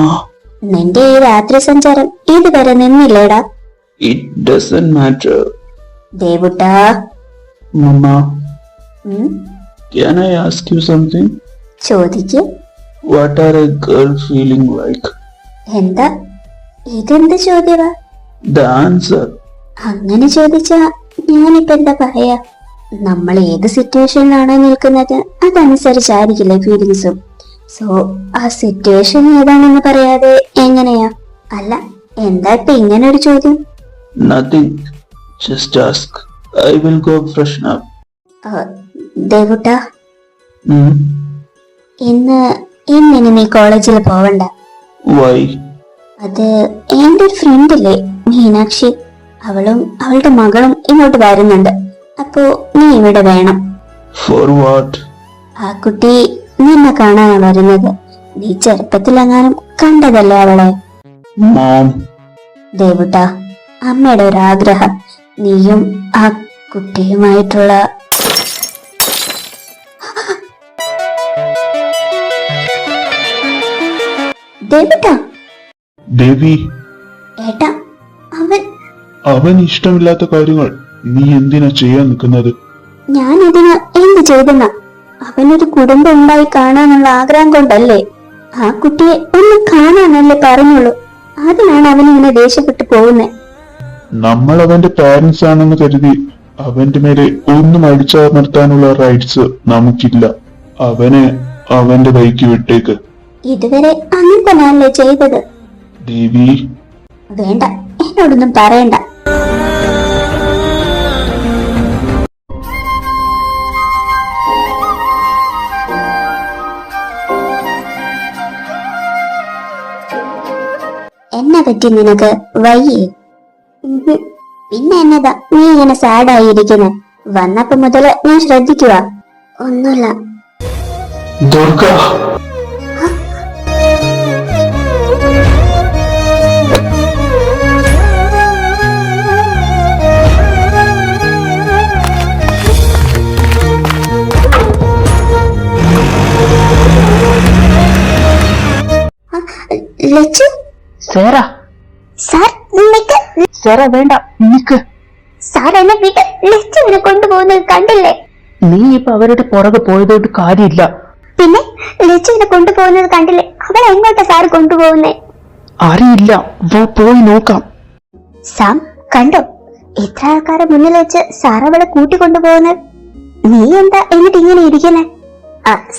നിന്റെ ഈ രാത്രി സഞ്ചാരം ഇതുവരെ നിന്നില്ലേടാ? it doesn't matter. ദേവുട്ട, Mama, ഉം, can I ask you something? ചോദിക്ക്. What are a girl feeling like? എന്താ ഇതെന്ത് ചോദ്യവാ? The answer. അങ്ങനെ ചോദിച്ചാ ഞാനിപ്പോ എന്താ പറയാ? നമ്മൾ ഏത് സിറ്റുവേഷനിലാണോ നിൽക്കുന്നത് അതനുസരിച്ചായിരിക്കില്ലേ ഫീലിങ്സും. സോ ആ സിറ്റുവേഷൻ ഏതാണെന്ന് പറയാതെ എങ്ങനെയാ? അല്ല, എന്താ ഇപ്പൊ ഇങ്ങനെ ഒരു ചോദ്യം? Nothing. Just ask. I will go freshen up. ദേവുട്ട, Hmm? ഇന്നിനി നീ കോളേജിൽ പോവണ്ട. Why? അത് എന്റെ ഒരു ഫ്രണ്ടില്ലേ മീനാക്ഷി, അവളും അവളുടെ മകളും ഇങ്ങോട്ട് വരുന്നുണ്ട്. അപ്പോ നീ ഇവിടെ വേണം. For what? ആ കുട്ടി നിന്നെ കാണാനാ വരുന്നത്. നീ ചെറുപ്പത്തിലെങ്ങാനും കണ്ടതല്ലേ അവളെ? Mom. ദേവുട്ട, അമ്മയുടെ ഒരു ആഗ്രഹം നീയും ആ കുട്ടിയുമായിട്ടുള്ള ദേവുട്ട. ദേവി, ഏട്ടാ, അവൻ ഇഷ്ടമില്ലാത്ത കാര്യങ്ങൾ നീ എന്തിനാ ചെയ്യാൻ നിൽക്കുന്നത്? ഞാൻ ഇതിന് എന്ത് ചെയ്തെന്ന? അവനൊരു കുടുംബം ഉണ്ടായി കാണാനുള്ള ആഗ്രഹം കൊണ്ടല്ലേ? ആ കുട്ടിയെ ഒന്ന് കാണാനല്ലേ പറഞ്ഞുള്ളൂ. അതിനാണ് അവൻ ഇങ്ങനെ ദേഷ്യപ്പെട്ടു പോകുന്നത്. നമ്മൾ അവന്റെ പാരന്റ്സ് ആണെന്ന് കരുതി അവന്റെ മേലെ ഒന്നും അടിച്ചമർത്താനുള്ള റൈറ്റ്സ് നമുക്കില്ല. അവനെ അവന്റെ വഴിക്ക് വിട്ടേക്ക്. ഇതുവരെ അങ്ങനെ തന്നെയല്ലേ ചെയ്തത്? ദേവി, വേണ്ട, എന്നോടൊന്നും പറയണ്ട. എന്നെ പറ്റി നിനക്ക് വയ്യേ? പിന്നെ എന്നതാ നീ ഇങ്ങനെ സാഡായിരിക്കുന്നെ? വന്നപ്പോ മുതല് ഞാൻ ശ്രദ്ധിക്കുക. ഒന്നുമില്ല. ദുർഗ, ലച്ചു, സേറ, സാർ സേറ വേണ്ട, നിക്ക്. സാർ എന്നെ വീട്ടിൽ ലച്ചുവിനെ കൊണ്ടുപോകുന്നത് കണ്ടില്ലേ? നീ ഇപ്പൊ അവരുടെ പുറകെ പോയതോട്ട് കാര്യമില്ല. പിന്നെ ലച്ചുവിനെ കൊണ്ടുപോകുന്നത് കണ്ടില്ലേ? അവളെ എങ്ങോട്ടാ സാർ കൊണ്ടുപോകുന്നേ? അറിയില്ല, വാ പോയി നോക്കാം. സാം കണ്ടോ, ഇത്ര ആൾക്കാരെ മുന്നിൽ വെച്ച് സാർ അവളെ കൂട്ടിക്കൊണ്ടുപോകുന്നത്? നീ എന്താ എന്നിട്ട് ഇങ്ങനെ ഇരിക്കുന്നെ?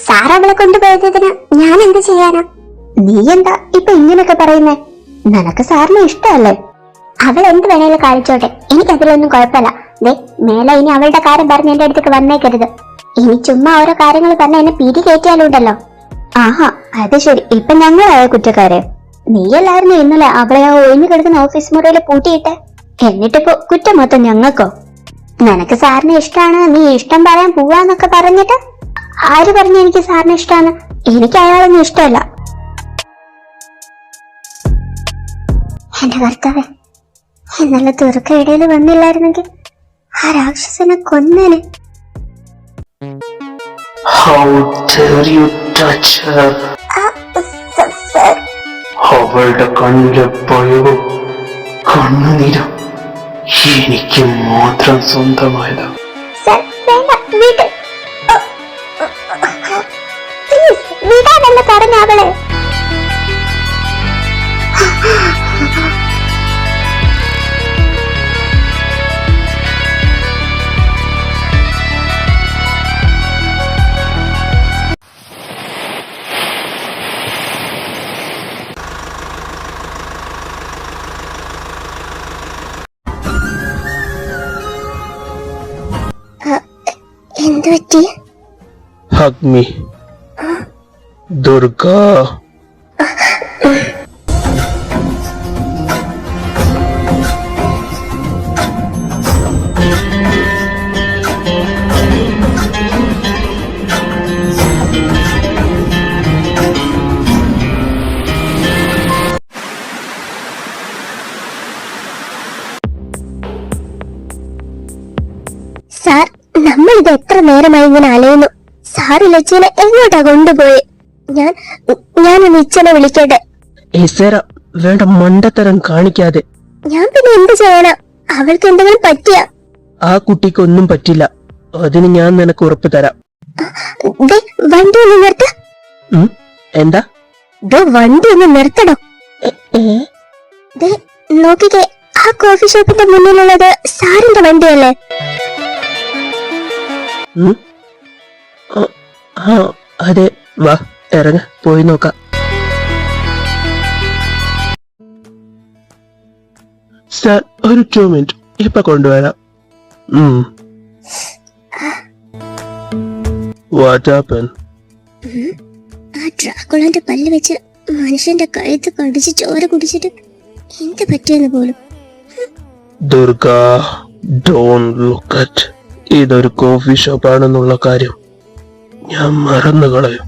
സാർ അവളെ കൊണ്ടുപോയതിന് ഞാൻ എന്ത് ചെയ്യാനാ? നീ എന്താ ഇപ്പൊ ഇങ്ങനെയൊക്കെ പറയുന്നേ? നിനക്ക് സാറിന് ഇഷ്ടമല്ലേ? അവൾ എന്ത് വേണേലും കാണിച്ചോട്ടെ, എനിക്കതിലൊന്നും കുഴപ്പമില്ല. ദേ, മേലെ ഇനി അവളുടെ കാര്യം പറഞ്ഞ് എന്റെ അടുത്തേക്ക് വന്നേക്കരുത്. ഇനി ചുമ്മാ ഓരോ കാര്യങ്ങൾ പറഞ്ഞ എന്നെ പിരി കയറ്റിയാലുണ്ടല്ലോ. ആഹാ, അത് ശരി, ഇപ്പൊ ഞങ്ങളായ കുറ്റക്കാരെ? നീയല്ലായിരുന്നു ഇന്നലെ അവളെ ആ ഒഴിഞ്ഞു കിടക്കുന്ന ഓഫീസ് മുറിയിൽ പൂട്ടിയിട്ട്? എന്നിട്ടിപ്പോ കുറ്റം മൊത്തം ഞങ്ങൾക്കോ? നിനക്ക് സാറിന് ഇഷ്ടമാണ്, നീ ഇഷ്ടം പറയാൻ പോവാന്നൊക്കെ പറഞ്ഞിട്ട് ആര് പറഞ്ഞു എനിക്ക് സാറിന് ഇഷ്ടമാണ്? എനിക്ക് അയാളൊന്നും ഇഷ്ടമല്ല. എന്റെ കർത്താവേ, ഇന്നലെ ദുർഗയിടയിൽ വന്നില്ലായിരുന്നെങ്കിൽ ആ രാക്ഷസനെ കൊന്നേനെ. how dare you touch her? അവളുടെ കണ്ണിലെ ഭയവും കണ്ണുനീരും എനിക്ക് മാത്രം സ്വന്തമായതാ. വിടാനല്ല പറഞ്ഞ അവളെ. hug me. Durga. സാർ, നമ്മളിത് എത്ര നേരമായി ഇങ്ങനെ അലയുന്നു. സാറ് ലച്ചുവിനെ എങ്ങോട്ടാ കൊണ്ടുപോയി? ഞാനൊന്ന് ഇച്ചനെ വിളിക്കട്ടെ. ഏസേര, വേണ്ട മണ്ടത്തരം കാണിക്കാതെ. ഞാൻ പിന്നെ എന്ത് ചെയ്യണം? അവൾക്ക് എന്തെങ്കിലും പറ്റിയ? ആ കുട്ടിക്കൊന്നും പറ്റില്ല, അതിന് ഞാൻ നിനക്ക് ഉറപ്പ് തരാം. വണ്ടി ഒന്ന് നിർത്ത. എന്താ? വണ്ടി ഒന്ന് നിർത്തടോ. നോക്കിക്കേ, ആ കോഫി ഷോപ്പിന്റെ മുന്നിലുള്ളത് സാറിന്റെ വണ്ടിയല്ലേ? അതെ, വാ ഇറങ്ങ, പോയി നോക്കാം. സാർ, ഒരു 2 മിനിറ്റ്, ഇപ്പൊ കൊണ്ടുവരാം. What happened? ആ ഡ്രാക്കുളന്റെ പല്ല് വെച്ച് മനുഷ്യന്റെ കഴുത്ത് കടിച്ച് ചോര കുടിച്ചിട്ട് എന്ത് പറ്റിയെന്ന് പോലും. Durga, don't look at. ഇതൊരു കോഫി ഷോപ്പ് ആണെന്നുള്ള കാര്യം ഞാൻ മറന്നു കളയും.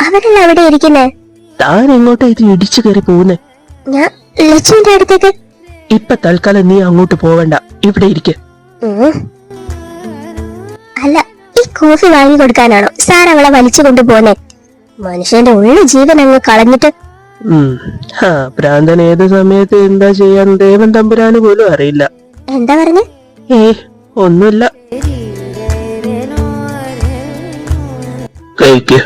അവരല്ല അവിടെ ഇരിക്കുന്നേ. താൻ എങ്ങോട്ടാ ഇത് ഇടിച്ചു കയറി പോകുന്നേ? ഞാൻ ലച്ചുവിന്റെ അടുത്തേക്ക്. ഇപ്പൊ തൽക്കാലം നീ അങ്ങോട്ട് പോവണ്ട, ഇവിടെ ഇരിക്കെ. അല്ല, ഈ കോഫി വാങ്ങി കൊടുക്കാനാണോ സാർ അവളെ വലിച്ചു കൊണ്ടുപോന്നെ? മനുഷ്യന്റെ ഉള്ള ജീവൻ അങ്ങ് കളഞ്ഞിട്ട്. പ്രാന്തൻ ഏത് സമയത്ത് എന്താ ചെയ്യാൻ ദേവൻ തമ്പുരാന് പോലും അറിയില്ല. എന്താ പറഞ്ഞേ? ഒന്നുമില്ല. കഴിക്ക്.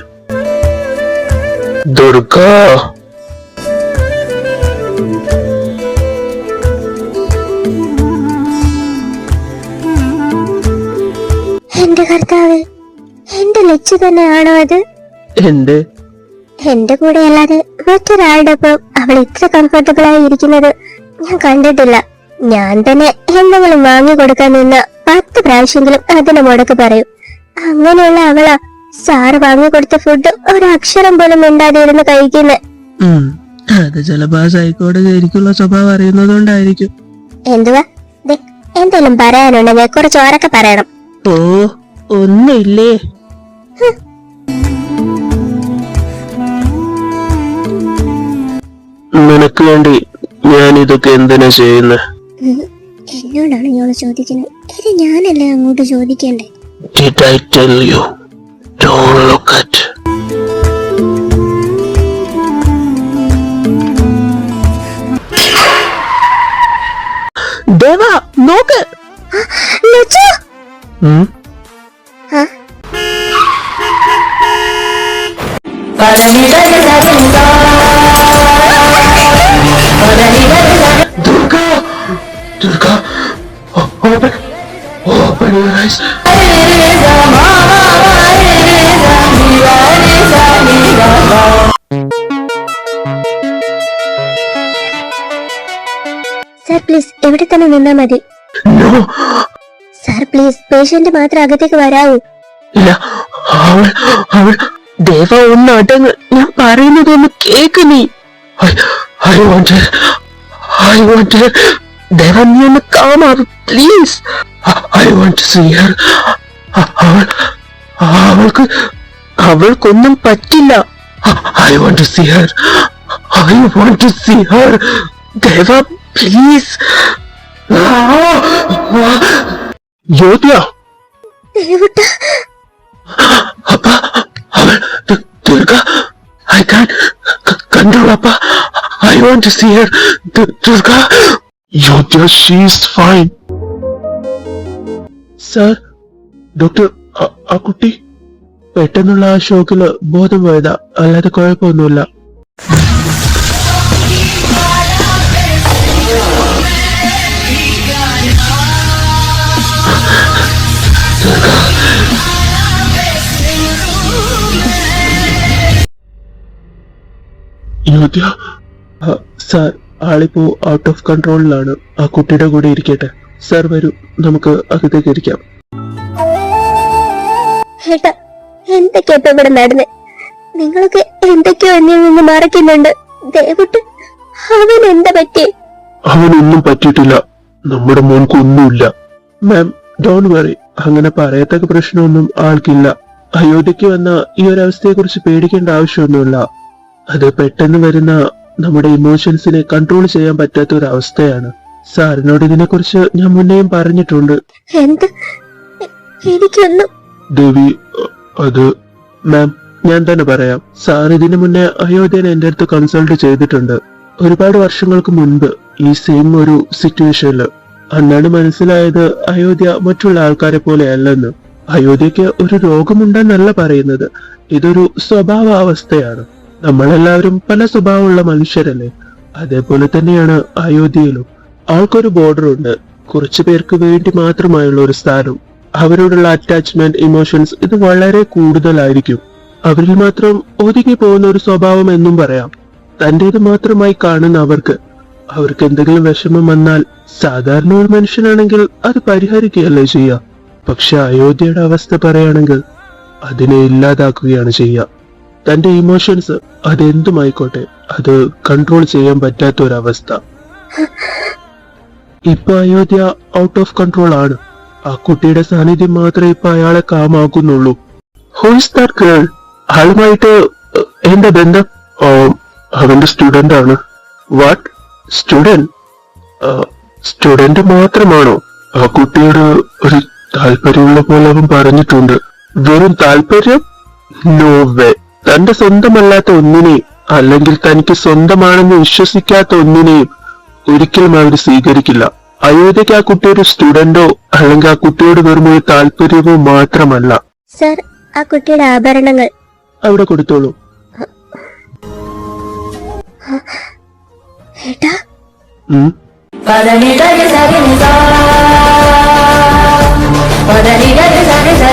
ദുർഗ, എന്റെ കർത്താവ്, എന്റെ ലച്ചു തന്നെയാണോ അത്? എന്ത്? എന്റെ കൂടെ അല്ലാതെ മറ്റൊരാളുടെ ഒപ്പം അവൾ ഇത്ര കംഫർട്ടബിൾ ആയി ഇരിക്കുന്നത് ഞാൻ കണ്ടിട്ടില്ല. ഞാൻ തന്നെ എന്തെങ്കിലും വാങ്ങി കൊടുക്കാൻ നിന്ന 10 പ്രാവശ്യമെങ്കിലും അതിന് മുടക്ക് പറയും. അങ്ങനെയുള്ള അവളാ സാറ് വാങ്ങി കൊടുത്ത ഫുഡ് ഒരക്ഷരം പോലും മിണ്ടാതെ ഇരുന്ന് കഴിക്കുന്നേ. അത് ചിലപ്പോ സൈക്കോടെ ശരിക്കുള്ള സ്വഭാവം അറിയുന്നതുകൊണ്ടായിരിക്കും. എന്തുവാ? എന്തെങ്കിലും പറയാനുണ്ടെങ്കിൽ കുറച്ച് ഉറക്കെ പറയണം. ഒന്നുമില്ലേ. നിനക്ക് വേണ്ടി ഞാൻ ഇതൊക്കെ എന്തിനാ ചെയ്യുന്നത്? എന്നോടാണ് ഇയാള് ചോദിക്കുന്നത്. ഇത് ഞാനല്ലേ അങ്ങോട്ട് ചോദിക്കണ്ടേ? Did I tell you? Don't look at. ദേവ, നോക്ക്. Lachu. Durga, Durga, open your eyes. Sir please ഇവിടെ തന്നെ നിന്നാ മതി. സാർ പ്ലീസ്, പേഷ്യന്റ് മാത്രം അകത്തേക്ക് വരാവൂ. ഇല്ല, അവൾ ദേവ ഒന്ന് അടങ്ങ്, ഞാൻ പറയുന്നതൊന്ന് കേക്ക് നീ. I want her. ദേവ, നീ ഒന്ന് കാമാവ് please. I want to see her. അവൾക്കൊന്നും പറ്റില്ല. I want to see her. Deva please. ജ്യോതിയ, അപ്പ അവൾ Durga, I can't control Appa. I want to see her. Durga. Yodya, she is fine. Sir, doctor, ആ കുട്ടി പെട്ടെന്നുള്ള ആ ഷോക്കില് ബോധം പോയതാ, അല്ലാതെ കുഴപ്പമൊന്നുമില്ല. യോദ്യ, സാർ ആളിപ്പോ ഔട്ട് ഓഫ് കൺട്രോളിലാണ്. ആ കുട്ടിയുടെ കൂടെ ഇരിക്കട്ടെ. സാർ വരൂ, നമുക്ക് അകത്തേക്ക് ഇരിക്കാം. ഏട്ടാ, എന്തൊക്കെയാ ഇപ്പൊ ഇവിടെ നടന്ന്? നിങ്ങളൊക്കെ എന്തൊക്കെയോ എന്നിൽ നിന്ന് മറക്കുന്നുണ്ട്. ദയവിട്ട് അവൻ എന്താ പറ്റിയേ? അവനൊന്നും പറ്റിയിട്ടില്ല. നമ്മുടെ മോൻക്ക് ഒന്നുമില്ല. മാം, ഡോണ്ട് വറി. അങ്ങനെ പറയത്തക്ക പ്രശ്നമൊന്നും ആൾക്കില്ല. അയോധ്യക്ക് വന്ന ഈ ഒരു അവസ്ഥയെ കുറിച്ച് പേടിക്കേണ്ട ആവശ്യമൊന്നുമില്ല. അത് പെട്ടെന്ന് വരുന്ന നമ്മുടെ ഇമോഷൻസിനെ കൺട്രോൾ ചെയ്യാൻ പറ്റാത്ത ഒരു അവസ്ഥയാണ്. സാറിനോട് ഇതിനെ കുറിച്ച് ഞാൻ മുന്നേയും പറഞ്ഞിട്ടുണ്ട്. എന്ത്? എനിക്കൊന്നും. ദേവി, അത് മാം, ഞാൻ തന്നെ പറയാം. സാർ ഇതിനു മുന്നേ അയോധ്യനെ എന്റെ അടുത്ത് കൺസൾട്ട് ചെയ്തിട്ടുണ്ട്. ഒരുപാട് വർഷങ്ങൾക്ക് മുൻപ് ഈ സെയിം ഒരു സിറ്റുവേഷനിൽ. അന്നാണ് മനസ്സിലായത് അയോധ്യ മറ്റുള്ള ആൾക്കാരെ പോലെ അല്ലെന്ന്. അയോധ്യക്ക് ഒരു രോഗമുണ്ടെന്നല്ല പറയുന്നത്, ഇതൊരു സ്വഭാവാവസ്ഥയാണ്. നമ്മളെല്ലാവരും പല സ്വഭാവമുള്ള മനുഷ്യരല്ലേ. അതേപോലെ തന്നെയാണ് അയോധ്യയിലും. ആൾക്കൊരു ബോർഡർ ഉണ്ട്, കുറച്ചു പേർക്ക് വേണ്ടി മാത്രമായുള്ള ഒരു സ്ഥാനം. അവരോടുള്ള അറ്റാച്ച്മെന്റ്, ഇമോഷൻസ് ഇത് വളരെ കൂടുതലായിരിക്കും. അവരിൽ മാത്രം ഒതുങ്ങി പോകുന്ന ഒരു സ്വഭാവം എന്നും പറയാം. തന്റേത് മാത്രമായി കാണുന്ന അവർക്ക് എന്തെങ്കിലും വിഷമം വന്നാൽ സാധാരണ ഒരു മനുഷ്യനാണെങ്കിൽ അത് പരിഹരിക്കുകയല്ലേ ചെയ്യുക. പക്ഷെ അയോധ്യയുടെ അവസ്ഥ പറയുകയാണെങ്കിൽ അതിനെ ഇല്ലാതാക്കുകയാണ് ചെയ്യുക. തന്റെ ഇമോഷൻസ് അതെന്തുമായിക്കോട്ടെ, അത് കൺട്രോൾ ചെയ്യാൻ പറ്റാത്ത ഒരവസ്ഥ. ഇപ്പൊ അയോധ്യ ഔട്ട് ഓഫ് കൺട്രോൾ ആണ്. ആ കുട്ടിയുടെ സാന്നിധ്യം മാത്രമേ ഇപ്പൊ അയാളെ കാമാക്കുന്നുള്ളൂ. Who is that girl? ആളുമായിട്ട് എന്താ ബന്ധം? അവന്റെ സ്റ്റുഡന്റ് ആണ്. വാട്ട്? സ്റ്റുഡന്റ്? സ്റ്റുഡന്റ് മാത്രമാണോ? ആ കുട്ടിയോട് ഒരു താല്പര്യമുള്ള പോലെ അവൻ പറഞ്ഞിട്ടുണ്ട്. വെറും താല്പര്യം? No way. തന്റെ സ്വന്തമല്ലാത്ത ഒന്നിനെയും, അല്ലെങ്കിൽ തനിക്ക് സ്വന്തമാണെന്ന് വിശ്വസിക്കാത്ത ഒന്നിനെയും ഒരിക്കലും അവർ സ്വീകരിക്കില്ല. അയോധ്യക്ക് ആ കുട്ടി ഒരു സ്റ്റുഡന്റോ അല്ലെങ്കിൽ ആ കുട്ടിയോട് വെറും ഒരു താല്പര്യമോ മാത്രമല്ല. സർ, ആ കുട്ടിയുടെ ആഭരണങ്ങൾ അവിടെ കൊടുത്തോളൂ. ഏട്ടാ, Pada ni da ni sa ni sa. Pada ni da ni sa ni sa.